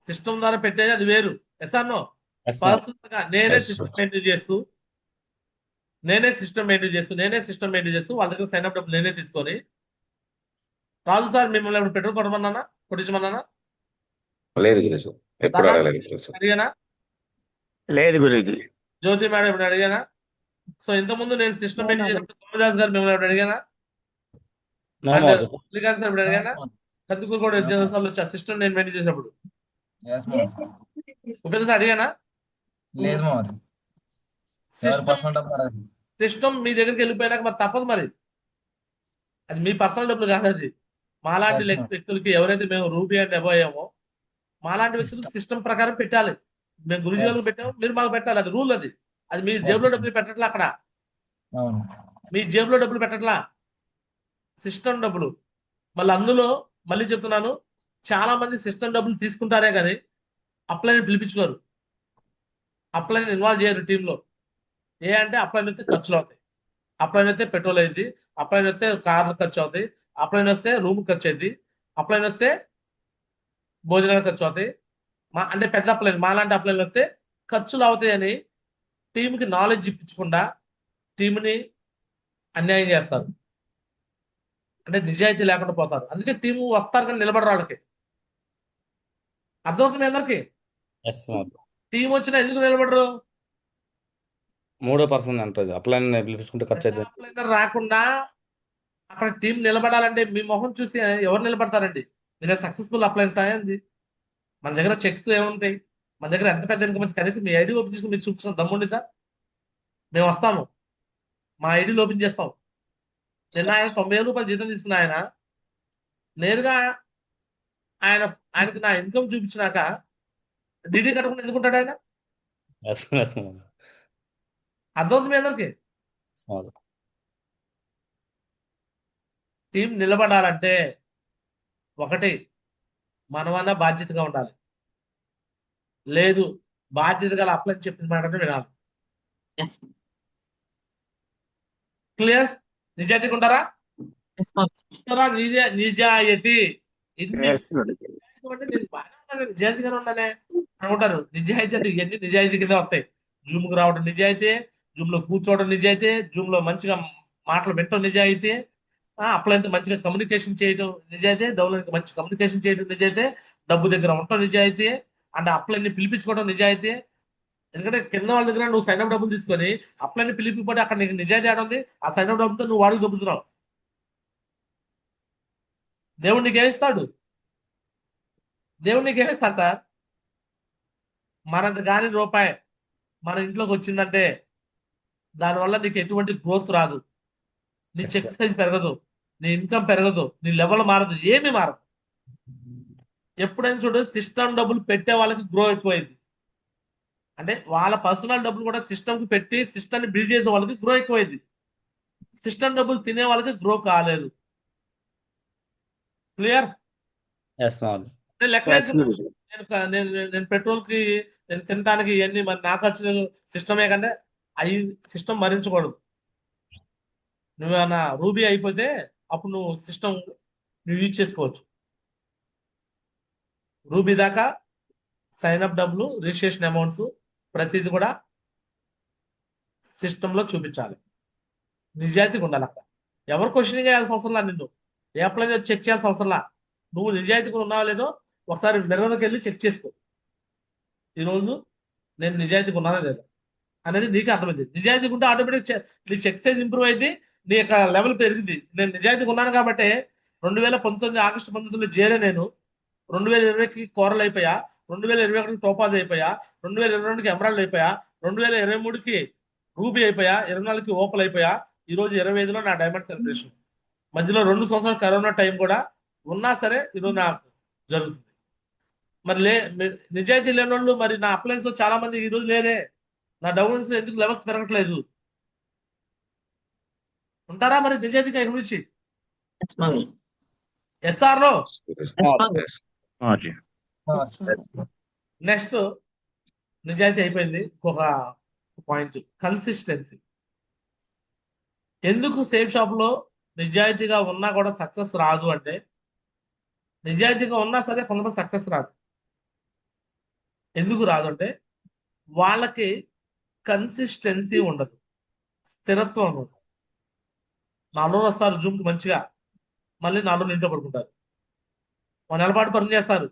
సిస్టమ్ ద్వారా పెట్టేది అది వేరు. ఎస్ అన్నో Yes, ma'am. పర్సనల్ గా నేనే Yes, సిస్టమ్ sir. మెయింటైన్ చేస్తూ వాళ్ళ దగ్గర సైన్ అప్ డబ్బులు నేనే తీసుకొని, రాజు సార్ మిమ్మల్ని ఎప్పుడు పెట్రోల్ కొట్టమన్నానా కొట్టించమన్నానా లేదు గురుజీ, ఎప్పుడు అడగలేదు గురుజీ. అడిగానా? లేదు గురూజీ. జ్యోతి మేడం ఎప్పుడు అడిగానా? సో ఇంతకుముందు నేను సిస్టమ్ మెయింటైన్ చేసినప్పుడు సోమదాస్ గారు మిమ్మల్ని ఎప్పుడు అడిగానా? No, and Maharaj. Mallikarjuna sir ఎప్పుడు అడిగానా? కత్తికూరు కూడా సార్లు వచ్చా సిస్టమ్ నేను మెయింటైన్ చేసినప్పుడు Yes, ma'am. ఉపేంద్ర సార్ అడిగానా? లేదు మాది. ఎవరి పర్సనల్ డబ్బులు అడగదు. సిస్టమ్ మీ దగ్గరికి వెళ్ళిపోయినాక మరి తప్పదు, మరి అది మీ పర్సనల్ డబ్బులు కాదు, అది మాలాంటి Yes, ma'am. వ్యక్తులకి ఎవరైతే మేము రూపీ అండ్ అబో అయ్యామో మాలాంటి వ్యక్తులకు సిస్టమ్ ప్రకారం పెట్టాలి. మేము గురుజీ Yes. వాళ్ళకి పెట్టాము, మీరు మాకు పెట్టాలి, అది రూల్. అది అది మీ జేబులో డబ్బులు పెట్టట్లా, అక్కడ అవును. మీ జేబులో డబ్బులు పెట్టట్లా, సిస్టమ్ డబ్బులు. మళ్ళీ అందులో మళ్ళీ చెప్తున్నాను, చాలా మంది సిస్టమ్ డబ్బులు తీసుకుంటారే కానీ అప్లైన్ పిలిపించుకోరు, అప్లైన్ ఇన్వాల్వ్ చేయరు టీంలో. ఏ అంటే అప్లైన్ వస్తే ఖర్చులు అవుతాయి, అప్లైన్ వస్తే పెట్రోల్ అయింది, అప్లైన్ వస్తే కార్లు ఖర్చు అవుతాయి, అప్లైన్ వస్తే రూమ్ ఖర్చు అయింది, అప్లైన్ వస్తే భోజనాలు ఖర్చు అవుతాయి. అంటే పెద్ద అప్లైన్ మాలాంటి అప్లైన్లు వస్తే ఖర్చులు అవుతాయని టీంకి నాలెడ్జ్ ఇప్పించకుండా టీంని అన్యాయం చేస్తారు, అంటే నిజాయితీ లేకుండా పోతారు. అందుకే టీం వస్తారు కానీ నిలబడరు వాళ్ళకి. అర్థమవుతుంది అందరికి. Yes, Maharaj. టీం వచ్చినా ఎందుకు నిలబడరు? 3వ పర్సన్ అంటారు అప్లైన్ పిలిపించుకుంటే ఖర్చు అవుతుంది. అప్లైనర్ రాకుండా అక్కడ టీం నిలబడాలంటే మీ మొహం చూసి ఎవరు నిలబడతారండి? మీరు సక్సెస్ఫుల్ అప్లైన్స్ అయ్యింది. మన దగ్గర చెక్స్ ఏముంటాయి, మన దగ్గర ఎంత పెద్ద ఇన్కమ్ వచ్చి కనీసం మీ ఐడి ఓపెన్ చేసుకుని మీరు చూపించిన దమ్ముండిద్దా? మేము వస్తాము, మా ఐడీలు ఓపెన్ చేస్తాం. నిన్న ఆయన 90,000 రూపాయలు జీతం తీసుకున్న ఆయన నేరుగా ఆయనకి నా ఇన్కమ్ చూపించినాక డీడీ కట్టకుండా ఎందుకుంటాడు ఆయన? Yes, yes, Maharaj. అర్థమవుతుంది మీ అందరికి. Yes, Maharaj. టీం నిలబడాలంటే ఒకటి మనమన్నా బాధ్యతగా ఉండాలి, లేదు బాధ్యత గల అప్లై చెప్పిన మాటనే వినాలి. Yes. క్లియర్? నిజాయితీగా ఉంటారా? Yes, ma'am. నిజాయితీ ఇన్ని Yes, గురూజీ. అంటే నేను బాగా ఉన్నాను, నిజాయితీగానే ఉన్నానే అనుకుంటారు. నిజాయితీ అంటే ఇవన్నీ నిజాయితీ కింద వస్తాయి. జూమ్కి రావడం నిజాయితీ, జూమ్ లో కూర్చోవడం నిజాయితీ, జూమ్ లో మంచిగా మాటలు వినటం నిజాయితీ, అప్లైన్తో మంచిగా కమ్యూనికేషన్ చేయడం నిజాయితీ, డౌన్లైన్కి మంచి కమ్యూనికేషన్ చేయడం నిజాయితీ, డబ్బు దగ్గర ఉండటం నిజాయితీ, అంటే అప్లైన్ని పిలిపించుకోవడం నిజాయితీ. ఎందుకంటే కింద వాళ్ళ దగ్గర నువ్వు సైన్ అప్ డబ్బులు తీసుకొని అప్లైన్ని పిలిపిపోతే అక్కడ నీకు నిజాయితీ ఆడుంది. ఆ సైన్ అప్ డబ్బులతో నువ్వు వాడికి దొబ్బుతున్నావు. దేవుడు నీకేమిస్తాడు? దేవుడు నీకేమిస్తాడు సార్? మనది కాని రూపాయి మన ఇంట్లోకి వచ్చిందంటే దానివల్ల నీకు ఎటువంటి గ్రోత్ రాదు, నీ చెక్ సైజ్ పెరగదు, నీ ఇన్కమ్ పెరగదు, నీ లెవెల్ మారదు, ఏమీ మారదు. ఎప్పుడైనా చూడు, సిస్టమ్ డబ్బులు పెట్టే వాళ్ళకి గ్రో ఎక్కువైంది. అంటే వాళ్ళ పర్సనల్ డబ్బులు కూడా సిస్టమ్ కి పెట్టి సిస్టమ్ ని బిల్డ్ చేసే వాళ్ళకి గ్రో ఎక్కువైంది. సిస్టమ్ డబ్బులు తినే వాళ్ళకి గ్రో కాలేదు. క్లియర్? Yes, Maharaj. నేను లెక్క Yes, వేసుకున్నాను. గురూజీ. నేను పెట్రోల్ కి నేను తినడానికి ఇవన్నీ మరి నా ఖర్చు సిస్టమే కంటే అవి సిస్టమ్ భరించకూడదు. నువ్వేమన్నా రూబీ అయిపోతే అప్పుడు నువ్వు సిస్టమ్ నువ్వు యూజ్ చేసుకోవచ్చు. రూబీ దాకా సైన్ అప్ డబ్బులు, రిజిస్ట్రేషన్ అమౌంట్స్ ప్రతిది కూడా సిస్టంలో చూపించాలి. నిజాయితీగా ఉండాలి అక్కడ. ఎవరు క్వశ్చనింగ్ చేయాల్సిన అవసరంలా, నిన్ను ఏ అప్లై చెక్ చేయాల్సిన అవసరంలా. నువ్వు నిజాయితీగా ఉన్నావో లేదో ఒకసారి మిర్రర్కి వెళ్ళి చెక్ చేసుకో. ఈరోజు నేను నిజాయితీగా ఉన్నానో లేదో అనేది నీకే అర్థమైంది. నిజాయితీగా ఉంటే ఆటోమేటిక్ నీ చెక్ సైజ్ ఇంప్రూవ్ అయింది, నీ యొక్క లెవెల్ పెరిగింది. నేను నిజాయితీగా ఉన్నాను కాబట్టి 2019 ఆగస్టు 19 చేరే నేను 2020కి కోరల్ అయిపోయా, 2021కి టోపాజ్ అయిపోయా, 2022కి ఎమరాల్డ్ అయిపోయా, 2023కి రూబీ అయిపోయా, 24కి ఓపల్ అయిపోయా, ఈ రోజు 25లో నా డైమండ్ సెలబ్రేషన్. మధ్యలో 2 సంవత్సరాలు కరోనా టైం కూడా ఉన్నా సరే ఈరోజు నాకు జరుగుతుంది. మరి నిజాయితీ లేని వాళ్ళు మరి నా అప్లయన్స్ లో చాలా మంది ఈ రోజు లేరే. నా డౌన్స్ ఎందుకు లెవెల్స్ పెరగట్లేదు? ఉంటారా మరి నిజాయితీగా గురించి? Yes, Mami. ఎస్ఆర్లో Yes, Mami. Next నిజాయితీ అయిపోయింది. ఒక పాయింట్ కన్సిస్టెన్సీ. ఎందుకు సేఫ్ షాప్ లో నిజాయితీగా ఉన్నా కూడా సక్సెస్ రాదు అంటే, నిజాయితీగా ఉన్నా సరే కొంతమంది సక్సెస్ రాదు. ఎందుకు రాదు అంటే వాళ్ళకి కన్సిస్టెన్సీ ఉండదు, స్థిరత్వం ఉండదు. 4 రోజులు వస్తారు జూమ్కి మంచిగా, మళ్ళీ 4 రోజులు ఇంట్లో పడుకుంటారు. ఒక నెల పాటు పని చేస్తారు,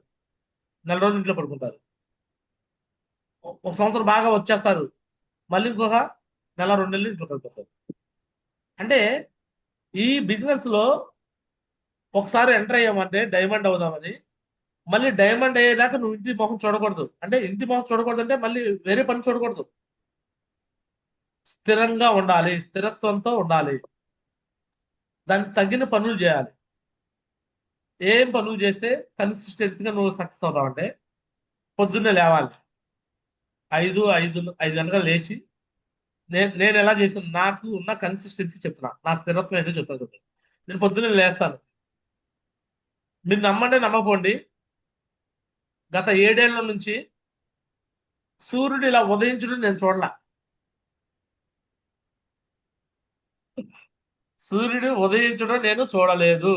నెల రోజులు ఇంట్లో పడుకుంటారు. ఒక సంవత్సరం బాగా వచ్చేస్తారు, మళ్ళీ ఇంకొక నెల 2 నెలలు ఇంట్లో కలిపిస్తారు. అంటే ఈ బిజినెస్ లో ఒకసారి ఎంటర్ అయ్యామంటే డైమండ్ అవుదామని, మళ్ళీ డైమండ్ అయ్యేదాకా నువ్వు ఇంటి మొహం చూడకూడదు. అంటే ఇంటి మొహం చూడకూడదు అంటే మళ్ళీ వేరే పని చూడకూడదు. స్థిరంగా ఉండాలి, స్థిరత్వంతో ఉండాలి, దానికి తగిన పనులు చేయాలి. ఏం పనులు చేస్తే కన్సిస్టెన్సీగా నువ్వు సక్సెస్ అవుతావంటే, పొద్దున్నే లేవాలి, 5 గంటలకు లేచి, నేను ఎలా చేసాను, నాకు ఉన్న కన్సిస్టెన్సీ చెప్తున్నా, నా స్థిరత్వం అయితే చెప్తాను. నేను పొద్దున్నే లేస్తాను. మీరు నమ్మండి నమ్మకపోండి, గత 7 ఏళ్ల నుంచి సూర్యుడు ఇలా ఉదయించడం నేను చూడలా. సూర్యుడు ఉదయించడం నేను చూడలేదు.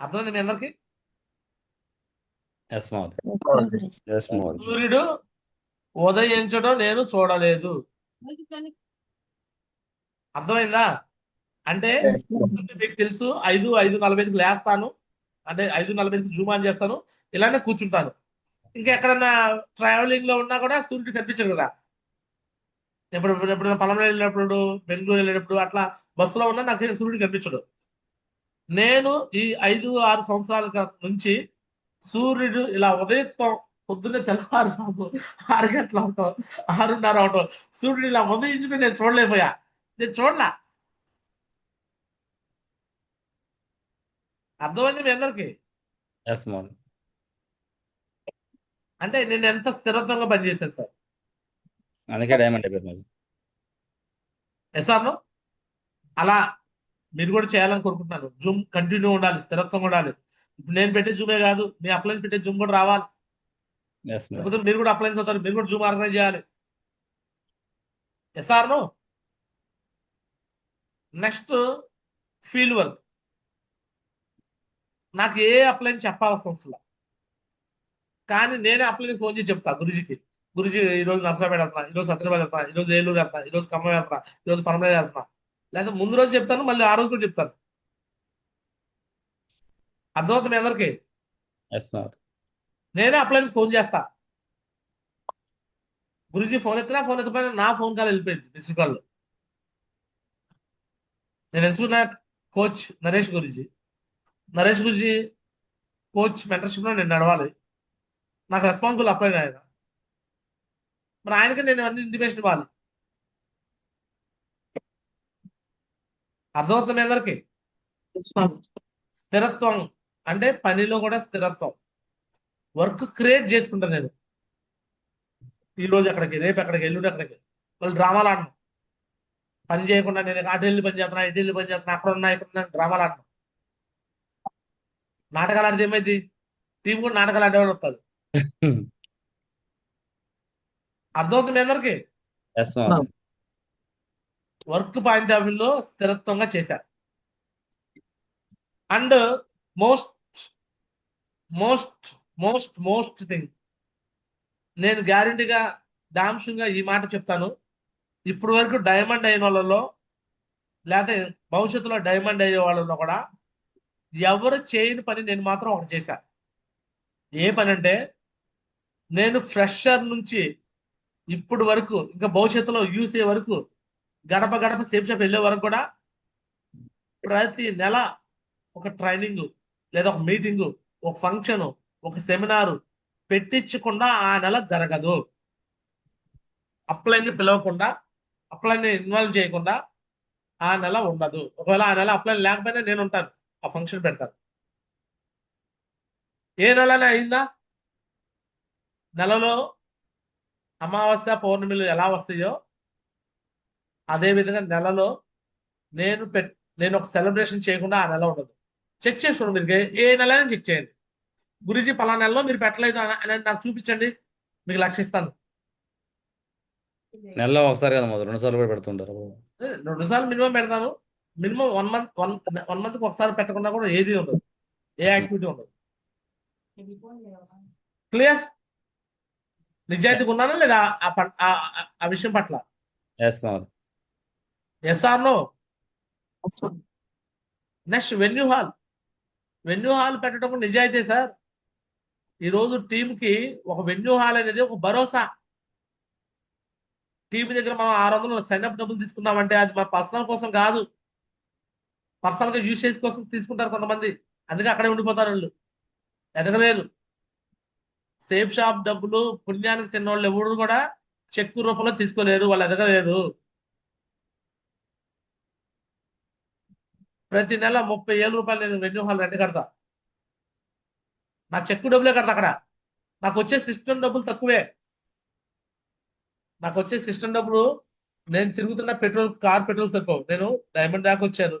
అర్థమైంది మీ అందరికి? ఎస్ మాది. ఎస్ మోహన్. సూర్యుడు ఉదయించడం నేను చూడలేదు. అర్థమైందా? అంటే మీకు తెలుసు 5:45కి లేస్తాను, అంటే 5:45కి జూమ్ ఆన్ చేస్తాను, ఇలానే కూర్చుంటాను. ఇంకా ఎక్కడన్నా ట్రావెలింగ్ లో ఉన్నా కూడా సూర్యుడు కనిపించదు కదా. ఎప్పుడు పొలంలో వెళ్ళినప్పుడు, బెంగళూరు వెళ్ళినప్పుడు అట్లా బస్సులో ఉన్నా నాకు సూర్యుడు కనిపించడు. నేను ఈ 5-6 సంవత్సరాల నుంచి సూర్యుడు ఇలా ఉదయం పొద్దున్నే తెల్లవారుజాము 6 గంటలు అవటం, 6:30 అవటం, సూర్యుడు ఇలా ఉదయించడం నేను చూడలేకపోయా. నేను చూడలా. అర్థమైంది మీ అందరికి? ఎస్ మాది. అంటే నేను ఎంత స్థిరత్వంగా పనిచేశాను సార్. అందుకే డైమండ్ అయిపోయింది మాది. ఎస్ఆర్ను అలా మీరు కూడా చేయాలని కోరుకుంటున్నాను. జూమ్ కంటిన్యూ ఉండాలి, స్థిరత్వం ఉండాలి. ఇప్పుడు నేను పెట్టే జూమే కాదు, మీ అప్లయన్స్ పెట్టే జూమ్ కూడా రావాలి. ఎస్ మాది. లేకపోతే మీరు కూడా అప్లయన్స్ అవుతారు, మీరు కూడా జూమ్ ఆర్గనైజ్ చేయాలి. ఎస్ఆర్ను నెక్స్ట్ ఫీల్డ్ వర్క్. నాకు ఏ అప్లైన్ చెప్పాల్సిన అవసరం లేదు, కానీ నేనే అప్లైన్ ఫోన్ చేసి చెప్తా గురుజీకి. గురుజీ ఈరోజు నర్సాపేట వెళ్తున్నా, ఈరోజు సత్యనారాయణ వెళ్తున్నా, ఈరోజు ఏలూరు వెళ్తున్నా, ఈరోజు ఖమ్మం వెళ్తున్నా, ఈరోజు పనమల వెళ్తున్నా. లేదా ముందు రోజు చెప్తాను, మళ్ళీ ఆ రోజు కూడా చెప్తాను. అర్థమవుతుంది మీ అందరికి? ఎస్ మాది. నేనే అప్లైన్ ఫోన్ చేస్తా. గురుజీ ఫోన్ ఎత్తపోయినా నా ఫోన్ కాల్ వెళ్ళిపోయింది మిస్డ్ కాల్లో. నేను ఎంచుకున్న coach Naresh Guruji. Naresh Guruji coach mentorship లో నేను నడవాలి. నాకు రెస్పాన్సిబుల్ అప్లై ఆయన. మరి ఆయనకి నేను అన్ని ఇంటిమేషన్ ఇవ్వాలి. అర్థమవుతుంది అందరికి? Yes, Mami. స్థిరత్వం అంటే పనిలో కూడా స్థిరత్వం. వర్క్ క్రియేట్ చేసుకుంటాను నేను. ఈ రోజు ఎక్కడికి, రేపు ఎక్కడికి, ఎల్లుండి ఎక్కడికి. వాళ్ళు డ్రామాలు ఆడను. పని చేయకుండా నేను అటు వెళ్ళి పని చేస్తున్నా, ఇటు వెళ్ళి పని చేస్తున్నా, అక్కడ ఉన్నా ఇక్కడ ఉన్నా డ్రామాలు ఆడను. నాటకాలు ఆడితే ఏమైంది? టీం కూడా నాటకాలు ఆడేవాళ్ళు వస్తారు. అర్థమవుతుంది అందరికి? ఎస్ మాది. వర్క్ పాయింట్ ఆఫ్ వ్యూలో స్థిరత్వంగా చేశారు. And most most most thing, నేను గ్యారంటీగా డామ్షుగా ఈ మాట చెప్తాను. ఇప్పుడు వరకు డైమండ్ అయిన వాళ్ళలో, లేకపోతే భవిష్యత్తులో డైమండ్ అయ్యే వాళ్ళలో కూడా ఎవరు చేయని పని నేను మాత్రం ఒకటి చేశా. ఏ పని అంటే, నేను ఫ్రెషర్ నుంచి ఇప్పుడు వరకు, ఇంకా భవిష్యత్తులో యూసే వరకు, గడప గడప సేఫ్ షాప్ వెళ్ళే వరకు కూడా ప్రతి నెల ఒక ట్రైనింగ్, లేదా ఒక మీటింగు, ఒక ఫంక్షను, ఒక సెమినారు పెట్టించకుండా ఆ నెల జరగదు. అప్లైని పిలవకుండా, అప్లైని ఇన్వాల్వ్ చేయకుండా ఆ నెల ఉండదు. ఒకవేళ ఆ నెల అప్లై లేకపోయినా నేను ఉంటాను, ఆ ఫంక్షన్ పెడతాను. ఏ నెలనే అయిందా? నెలలో అమావాస్య పౌర్ణమిలు ఎలా వస్తాయో అదే విధంగా నెలలో నేను ఒక సెలబ్రేషన్ చేయకుండా ఆ నెల ఉండదు. చెక్ చేసుకోండి, మీరు ఏ నెల అని చెక్ చేయండి. గురూజీ పలానా నెలలో మీరు పెట్టలేదు అని నాకు చూపించండి, మీకు లక్షిస్తాను. నెలలో ఒకసారి కదా మొదలు 2 సార్లు కూడా పెడుతుంటారు. 2 సార్లు మినిమం పెడతాను. మినిమం 1 మంత్కి ఒకసారి పెట్టకుండా కూడా ఏది ఉండదు, ఏ యాక్టివిటీ ఉండదు. క్లియర్? నిజాయితీగా ఉన్నానా లేదా ఆ విషయం పట్ల? ఎస్ మాది. Yes or no? Yes, ma'am. Next venue hall పెట్టడం కూడా నిజాయితీ సార్. ఈరోజు టీంకి ఒక వెన్యూ హాల్ అనేది ఒక భరోసా. టీం దగ్గర మనం 600 సైన్అప్ డబ్బులు తీసుకున్నామంటే అది మన పర్సనల్ కోసం కాదు, పర్సనల్ గా యూసేజ్ కోసం తీసుకుంటారు కొంతమంది. అందుకే అక్కడే ఉండిపోతారు, వాళ్ళు ఎదగలేరు. సేఫ్ షాప్ డబ్బులు పుణ్యానికి తిన్న వాళ్ళు ఎవరు కూడా చెక్కు రూపంలో తీసుకోలేరు, వాళ్ళు ఎదగలేరు. ప్రతి నెల 30,000 రూపాయలు నేను వెన్యూ హాల్ రెంట్ కడతా. నా చెక్కు డబ్బులే కడతా. అక్కడ నాకు వచ్చే సిస్టమ్ డబ్బులు తక్కువే. నాకు వచ్చే సిస్టమ్ డబ్బులు, నేను తిరుగుతున్న కార్ పెట్రోల్ సరిపోవు. నేను డైమండ్ దాకా వచ్చాను.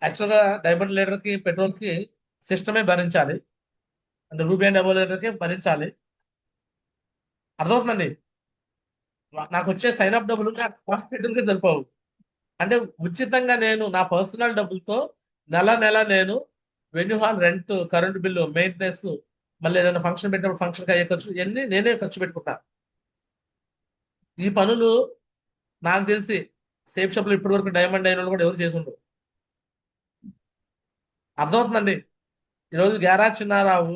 యాక్చువల్గా డైమండ్ లీటర్ కి పెట్రోల్ కి సిస్టమే భరించాలి, అంటే రూబీ అండ్ డబుల్ లీటర్ కి భరించాలి. అర్థమవుతుందండి? నాకు వచ్చే సైన్అప్ డబ్బులు పెట్రోల్ కి సరిపోవు. అంటే ఉచితంగా నేను నా పర్సనల్ డబ్బులతో నెల నేను venue hall rent, current bill, maintenance, మళ్ళీ ఏదైనా ఫంక్షన్ పెట్టినప్పుడు ఫంక్షన్కి అయ్యే ఖర్చు, ఇవన్నీ నేనే ఖర్చు పెట్టుకుంటా. ఈ పనులు నాకు తెలిసి సేఫ్ షాప్లో ఇప్పటి వరకు డైమండ్ అయిన వాళ్ళు కూడా ఎవరు చేసి ఉండరు. అర్థమవుతుందండి? ఈరోజు గ్యారా చిన్నారావు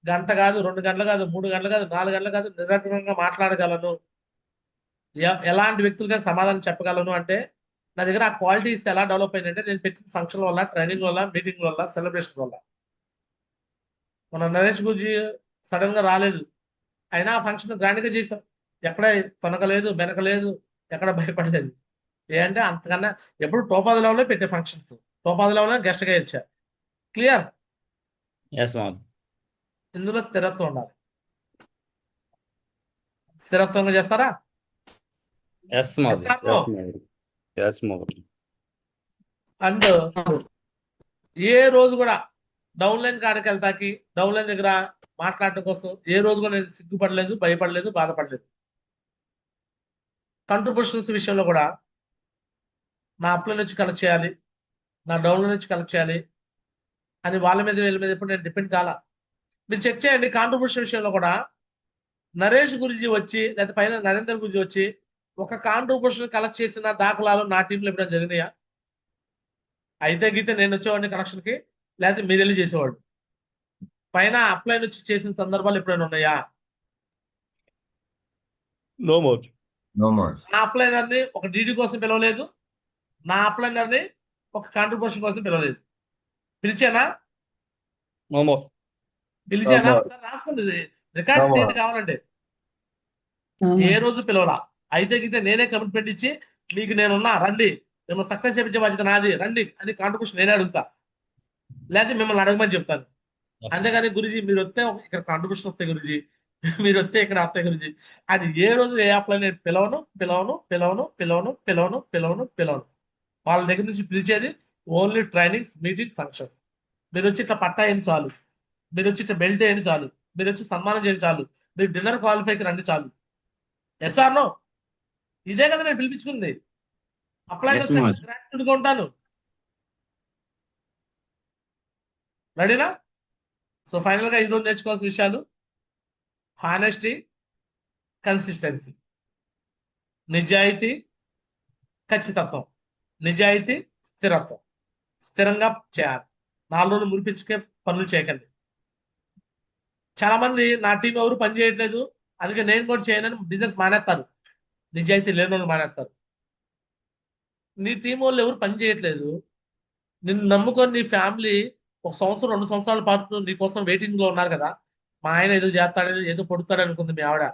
గంట కాదు, 2 గంటలు కాదు, 3 గంటలు కాదు, 4 గంటలు కాదు, నిరంతరంగా మాట్లాడగలను, ఎలాంటి వ్యక్తులుగా సమాధానం చెప్పగలను అంటే నా దగ్గర ఆ క్వాలిటీస్ ఎలా డెవలప్ అయినాయంటే నేను పెట్టిన ఫంక్షన్ వల్ల, ట్రైనింగ్ వల్ల, మీటింగ్ వల్ల, సెలబ్రేషన్ వల్ల. మన నరేష్ గురుజీ సడన్ గా రాలేదు, అయినా ఆ ఫంక్షన్ గ్రాండ్ గా చేసాం. ఎక్కడ తొనకలేదు, బెనకలేదు, ఎక్కడ భయపడలేదు. ఏంటంటే అంతకన్నా ఎప్పుడు టోపాది లెవెల్లో పెట్టే ఫంక్షన్స్, టోపాది లెవెల్లో గెస్ట్ గా ఇచ్చారు. క్లియర్? ఎస్ మాది. ఇందులో స్థిరత్వం ఉండాలి. స్థిరత్వంగా చేస్తారా? ఎస్ మాది. Yes, more. అండ్ ఏ రోజు కూడా డౌన్లైన్ కాడికి వెళ్తాకి, డౌన్లైన్ దగ్గర మాట్లాడటం కోసం ఏ రోజు కూడా నేను సిగ్గుపడలేదు, భయపడలేదు, బాధపడలేదు. కంట్రిబ్యూషన్స్ విషయంలో కూడా నా అప్లై నుంచి కలెక్ట్ చేయాలి, నా డౌన్లైన్ నుంచి కలెక్ట్ చేయాలి అని వాళ్ళ మీద వీళ్ళ మీద ఎప్పుడు నేను డిపెండ్ కాలా. మీరు చెక్ చేయండి, కాంట్రిబ్యూషన్ విషయంలో కూడా నరేష్ గురించి వచ్చి, లేదా పైన నరేందర్ గురించి వచ్చి ఒక కాంట్రిబ్యూషన్ కలెక్ట్ చేసిన దాఖలాలు నా టీంలో ఎప్పుడైనా జరిగినాయా? అయితే గీతే నేను వచ్చేవాడిని కలెక్షన్కి, లేకపోతే మీరు వెళ్ళి చేసేవాడు. పైన అప్లై నుంచి చేసిన సందర్భాలు ఎప్పుడైనా ఉన్నాయా? No more. No more. నా అప్లైనర్ ని ఒక డీడీ కోసం పిలవలేదు, నా అప్లైనర్ ని ఒక కాంట్రిబ్యూషన్ కోసం పిలవలేదు. పిలిచానా? No more. పిలిచానా? No more. ఒకసారి రాసుకోండి, రికార్డ్స్ No more. తీయండి కావాలంటే. ఏ రోజు పిలవరా. అయితే గీతే నేనే కమిట్మెంట్ ఇచ్చి మీకు నేనున్నా, రండి, మిమ్మల్ని సక్సెస్ చేయించే బాధ్యత నాది, రండి అని కాంట్రిబ్యూషన్ నేనే అడుగుతా, లేకపోతే మిమ్మల్ని అడగమని చెప్తాను. అంతేగాని గురుజీ మీరు వస్తే ఇక్కడ కాంట్రిబ్యూషన్ వస్తాయి, గురుజీ మీరు వస్తే ఇక్కడ వస్తాయి గురుజీ అది ఏ రోజు ఏ అప్లై నేను పిలవను. వాళ్ళ దగ్గర నుంచి పిలిచేది ఓన్లీ ట్రైనింగ్స్, మీటింగ్, ఫంక్షన్స్. మీరు వచ్చి ఇట్లా పట్టా ఏం చాలు, మీరు వచ్చి ఇట్లా బెల్ట్ వేయండి చాలు, మీరు వచ్చి సన్మానం చేయండి చాలు, మీరు డిన్నర్ క్వాలిఫైకి రండి చాలు. Yes or no? ఇదే కదా నేను పిలిపించుకుంది. Apply Yes, ma'am. గ్రాట్యుడ్గా ఉంటాను. రెడీనా? సో ఫైనల్ గా ఈరోజు నేర్చుకోవాల్సిన విషయాలు: హానెస్టీ, కన్సిస్టెన్సీ, నిజాయితీ, ఖచ్చితత్వం, నిజాయితీ, స్థిరత్వం. స్థిరంగా చేయాలి. 4 రోజులు మురిపించుకే పనులు చేయకండి. చాలా మంది నా టీం ఎవరు పని చేయట్లేదు, అందుకే నేను కూడా చేయనని బిజినెస్ మానేస్తారు. నిజాయితీ లేని వాళ్ళు మానేస్తారు. నీ టీం వాళ్ళు ఎవరు పని చేయట్లేదు, నిన్ను నమ్ముకొని నీ ఫ్యామిలీ 1 సంవత్సరం 2 సంవత్సరాల పాటు నీ కోసం వెయిటింగ్ లో ఉన్నారు కదా. మా ఆయన ఏదో చేస్తాడని, ఏదో పొడుతాడు అనుకుంది మీ ఆవిడ.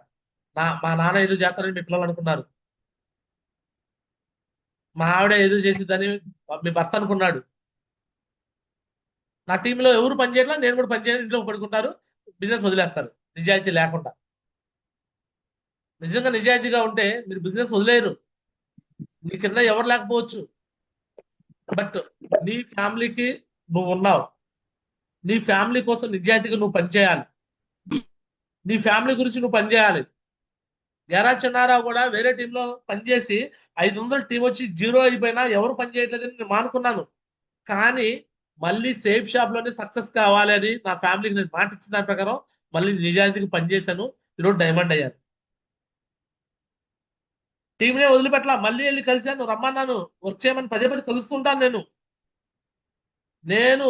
మా నాన్న ఏదో చేస్తాడని మీ పిల్లలు అనుకున్నారు. మా ఆవిడ ఏదో చేసిద్దని మీ భర్త అనుకున్నాడు. నా టీంలో ఎవరు పని చేయట్లా, నేను కూడా పని చేయను, ఇంట్లో పడుకుంటారు, బిజినెస్ వదిలేస్తారు నిజాయితీ లేకుండా. నిజంగా నిజాయితీగా ఉంటే మీరు బిజినెస్ వదిలేరు. నీ కింద ఎవరు లేకపోవచ్చు, బట్ నీ ఫ్యామిలీకి నువ్వు ఉన్నావు. నీ ఫ్యామిలీ కోసం నిజాయితీగా నువ్వు పనిచేయాలి. నీ ఫ్యామిలీ గురించి నువ్వు పనిచేయాలి. ఎరా చిన్నారావు కూడా వేరే టీంలో పనిచేసి 500 టీం వచ్చి 0 అయిపోయినా ఎవరు పని చేయట్లేదని నేను మానుకున్నాను. కానీ మళ్ళీ సేఫ్ షాప్ లోనే సక్సెస్ కావాలి అని నా ఫ్యామిలీకి నేను మాట ఇచ్చిన దాని ప్రకారం మళ్ళీ నిజాయితీకి పనిచేశాను. ఈరోజు డైమండ్ అయ్యాను. టీంనే వదిలిపెట్టలా, మళ్ళీ వెళ్ళి కలిశాను, రమ్మన్నాను, వర్క్ చేయమని పదే కలుస్తుంటాను. నేను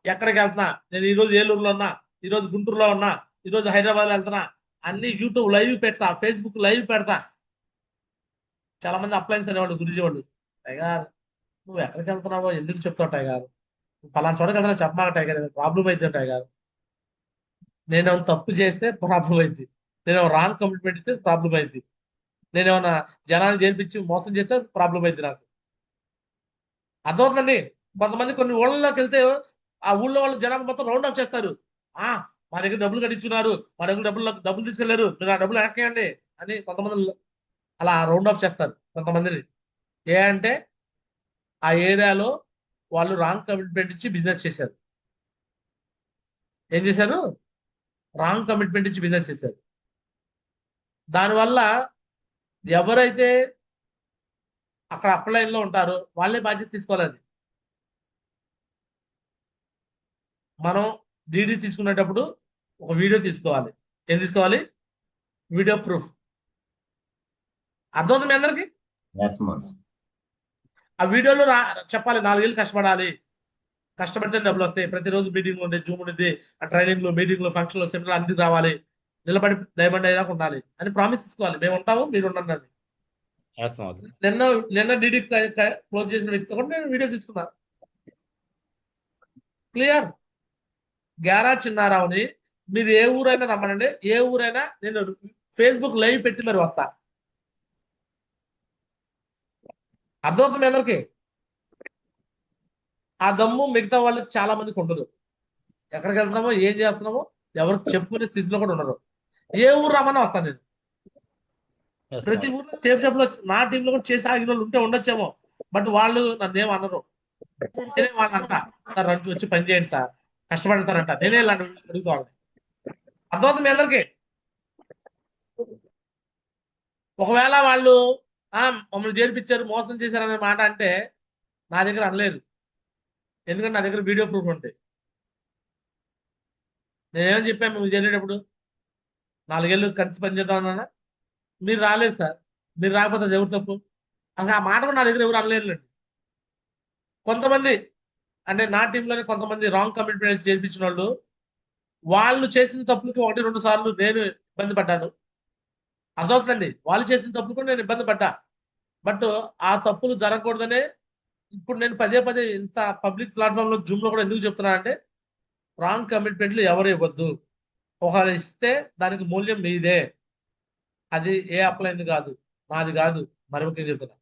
ఎక్కడికి వెళ్తున్నా, నేను ఈరోజు ఏలూరులో ఉన్నా, ఈరోజు గుంటూరులో ఉన్నా, ఈరోజు హైదరాబాద్ వెళ్తున్నా, అన్ని యూట్యూబ్ లైవ్ పెడతా, ఫేస్బుక్ లైవ్ పెడతా. చాలా మంది అప్లయన్స్ అనేవాళ్ళు, గురుజీ వాళ్ళు, టైగర్ నువ్వు ఎక్కడికి వెళ్తున్నావో ఎందుకు చెప్తావు టైగర్, నువ్వు పలానా చోటకి వెళ్తున్నా చెప్పమాక టైగర్, ప్రాబ్లం అయితే టైగర్. నేను తప్పు చేస్తే ప్రాబ్లం అయింది, నేను రాంగ్ కమిట్మెంట్ ఇస్తే ప్రాబ్లం అయింది, నేను ఏమైనా జనాలు చేర్పించి మోసం చేస్తే ప్రాబ్లం అయింది నాకు. అర్థమవుతుందండి? కొంతమంది కొన్ని ఊళ్ళలోకి వెళ్తే ఆ ఊళ్ళో వాళ్ళు జనాలు మొత్తం రౌండ్ ఆఫ్ చేస్తారు. మా దగ్గర డబ్బులు కట్టించుకున్నారు, మా దగ్గర డబ్బులు తీసుకెళ్లారు, మీరు ఆ డబ్బులు వెనక్కేయండి అని కొంతమంది అలా రౌండ్ ఆఫ్ చేస్తారు కొంతమందిని. అంటే ఆ ఏరియాలో వాళ్ళు రాంగ్ కమిట్మెంట్ ఇచ్చి బిజినెస్ చేశారు. ఏం చేశారు? రాంగ్ కమిట్మెంట్ ఇచ్చి బిజినెస్ చేశారు. దానివల్ల ఎవరైతే అక్కడ అప్లైన్ లో ఉంటారో వాళ్ళే బాధ్యత తీసుకోవాలి. మనం డీడీ తీసుకునేటప్పుడు ఒక వీడియో తీసుకోవాలి. ఏం తీసుకోవాలి? Video proof. అర్థమవుతుంది మీ అందరికి? ఆ వీడియోలో చెప్పాలి 4 ఏళ్ళు కష్టపడాలి, కష్టపడితే డబ్బులు వస్తాయి, ప్రతిరోజు మీటింగ్ ఉండే, జూమ్ ఉండేది, ఆ ట్రైనింగ్ లో, మీటింగ్ లో, ఫంక్షన్ లో, సెమినార్ అన్నిటికి రావాలి, నిలబడి డైమండ్ అయ్యాక ఉండాలి అని ప్రామిస్ తీసుకోవాలి. మేము ఉంటాము, మీరు ఉండండి. నిన్న డీడీ క్లోజ్ చేసిన వ్యక్తితో కూడా నేను వీడియో తీసుకున్నా. క్లియర్? గ్యారా చిన్నారావుని మీరు ఏ ఊరైనా రమ్మనండి, ఏ ఊరైనా నేను ఫేస్బుక్ లైవ్ పెట్టి మరి వస్తా. అర్థమవుతుంది అందరికి? ఆ దమ్ము మిగతా వాళ్ళకి చాలా మందికి ఉండదు. ఎక్కడికి వెళ్తున్నామో, ఏం చేస్తున్నామో ఎవరికి చెప్పుకునే స్థితిలో కూడా ఉండరు. ఏ ఊరు రమ్మన్నా వస్తాను నేను. ప్రతి ఊర్లో సేఫ్ షాప్ లో నా టీంలో కూడా చేసి ఆగిన వాళ్ళు ఉంటే ఉండొచ్చేమో, బట్ వాళ్ళు నన్ను ఏం అనరు. నేనే వాళ్ళని అంట, సార్ వచ్చి పని చేయండి సార్, కష్టపడండి సార్ అంట. నేనే ఇలాంటి అడుగుతాను. అర్థమవుతుంది మీ అందరికి? ఒకవేళ వాళ్ళు మమ్మల్ని చేర్పించారు, మోసం చేశారు అనే మాట అంటే నా దగ్గర అనలేదు, ఎందుకంటే నా దగ్గర వీడియో ప్రూఫ్ ఉంటాయి. నేనేం చెప్పాను మీరు చేరేటప్పుడు? 4 ఏళ్ళు కలిసి పనిచేద్దాం అన్నా, మీరు రాలేదు సార్, మీరు రాకపోతే అది ఎవరు తప్పు? అసలు ఆ మాట కూడా నా దగ్గర ఎవరు అనలేదులేండి. కొంతమంది అంటే నా టీంలోనే కొంతమంది రాంగ్ కమిట్మెంట్ చేర్పించిన వాళ్ళు చేసిన తప్పులకి 1-2 సార్లు నేను ఇబ్బంది పడ్డాను. అర్థమవుతుందండి? వాళ్ళు చేసిన తప్పులు కూడా నేను ఇబ్బంది పడ్డా. బట్ ఆ తప్పులు జరగకూడదనే ఇప్పుడు నేను పదే ఇంత పబ్లిక్ ప్లాట్ఫామ్ లో, జూమ్ లో కూడా ఎందుకు చెప్తున్నా అంటే, రాంగ్ కమిట్మెంట్లు ఎవరు ఇవ్వద్దు. ఒకరు ఇస్తే దానికి మూల్యం మీదే. అది ఏ అప్లైంది కాదు, నాది కాదు, మరి ముఖ్యం చెప్తున్నా.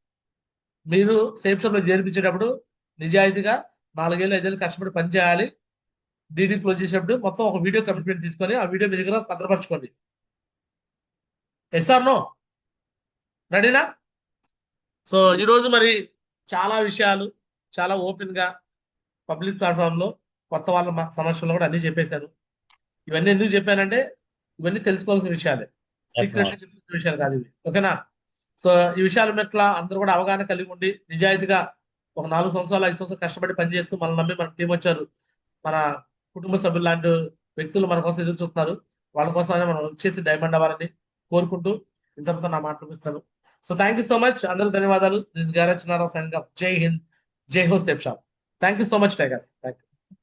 మీరు సేఫ్ షాప్ లో చేర్పించేటప్పుడు నిజాయితీగా 4 ఏళ్ళు 5 ఏళ్ళు కష్టపడి పని చేయాలి. డీడీ క్లోజ్ చేసేటప్పుడు మొత్తం ఒక వీడియో కమిట్మెంట్ తీసుకొని ఆ వీడియో మీ దగ్గర భద్రపరచుకోండి. Yes or no? రెడీనా? సో ఈరోజు మరి చాలా విషయాలు చాలా ఓపెన్ గా పబ్లిక్ ప్లాట్ఫామ్ లో కొత్త వాళ్ళ సమస్యలు కూడా అన్ని చెప్పేశాను. ఇవన్నీ ఎందుకు చెప్పానంటే ఇవన్నీ తెలుసుకోవాల్సిన విషయాలే, సీక్రెట్ గా చెప్పిన విషయాలు కాదు ఇవి. ఓకేనా? సో ఈ విషయాల పట్ల అందరూ కూడా అవగాహన కలిగి ఉండి నిజాయితీగా ఒక 4 సంవత్సరాలు 5 సంవత్సరాలు కష్టపడి పనిచేస్తూ మనల్ని నమ్మి మన టీం వచ్చారు. మన కుటుంబ సభ్యులు లాంటి వ్యక్తులు మన కోసం ఎదురు చూస్తున్నారు. వాళ్ళ కోసమైనా మనం వచ్చేసి డైమండ్ అవ్వాలని కోరుకుంటూ ఇంతటితో నా మాట ముగిస్తాను. So thank you so much, అందరూ ధన్యవాదాలు. This garage Narayana signing off. జై హింద్, జై హో safe shop. Thank you so much tigers. Thank you.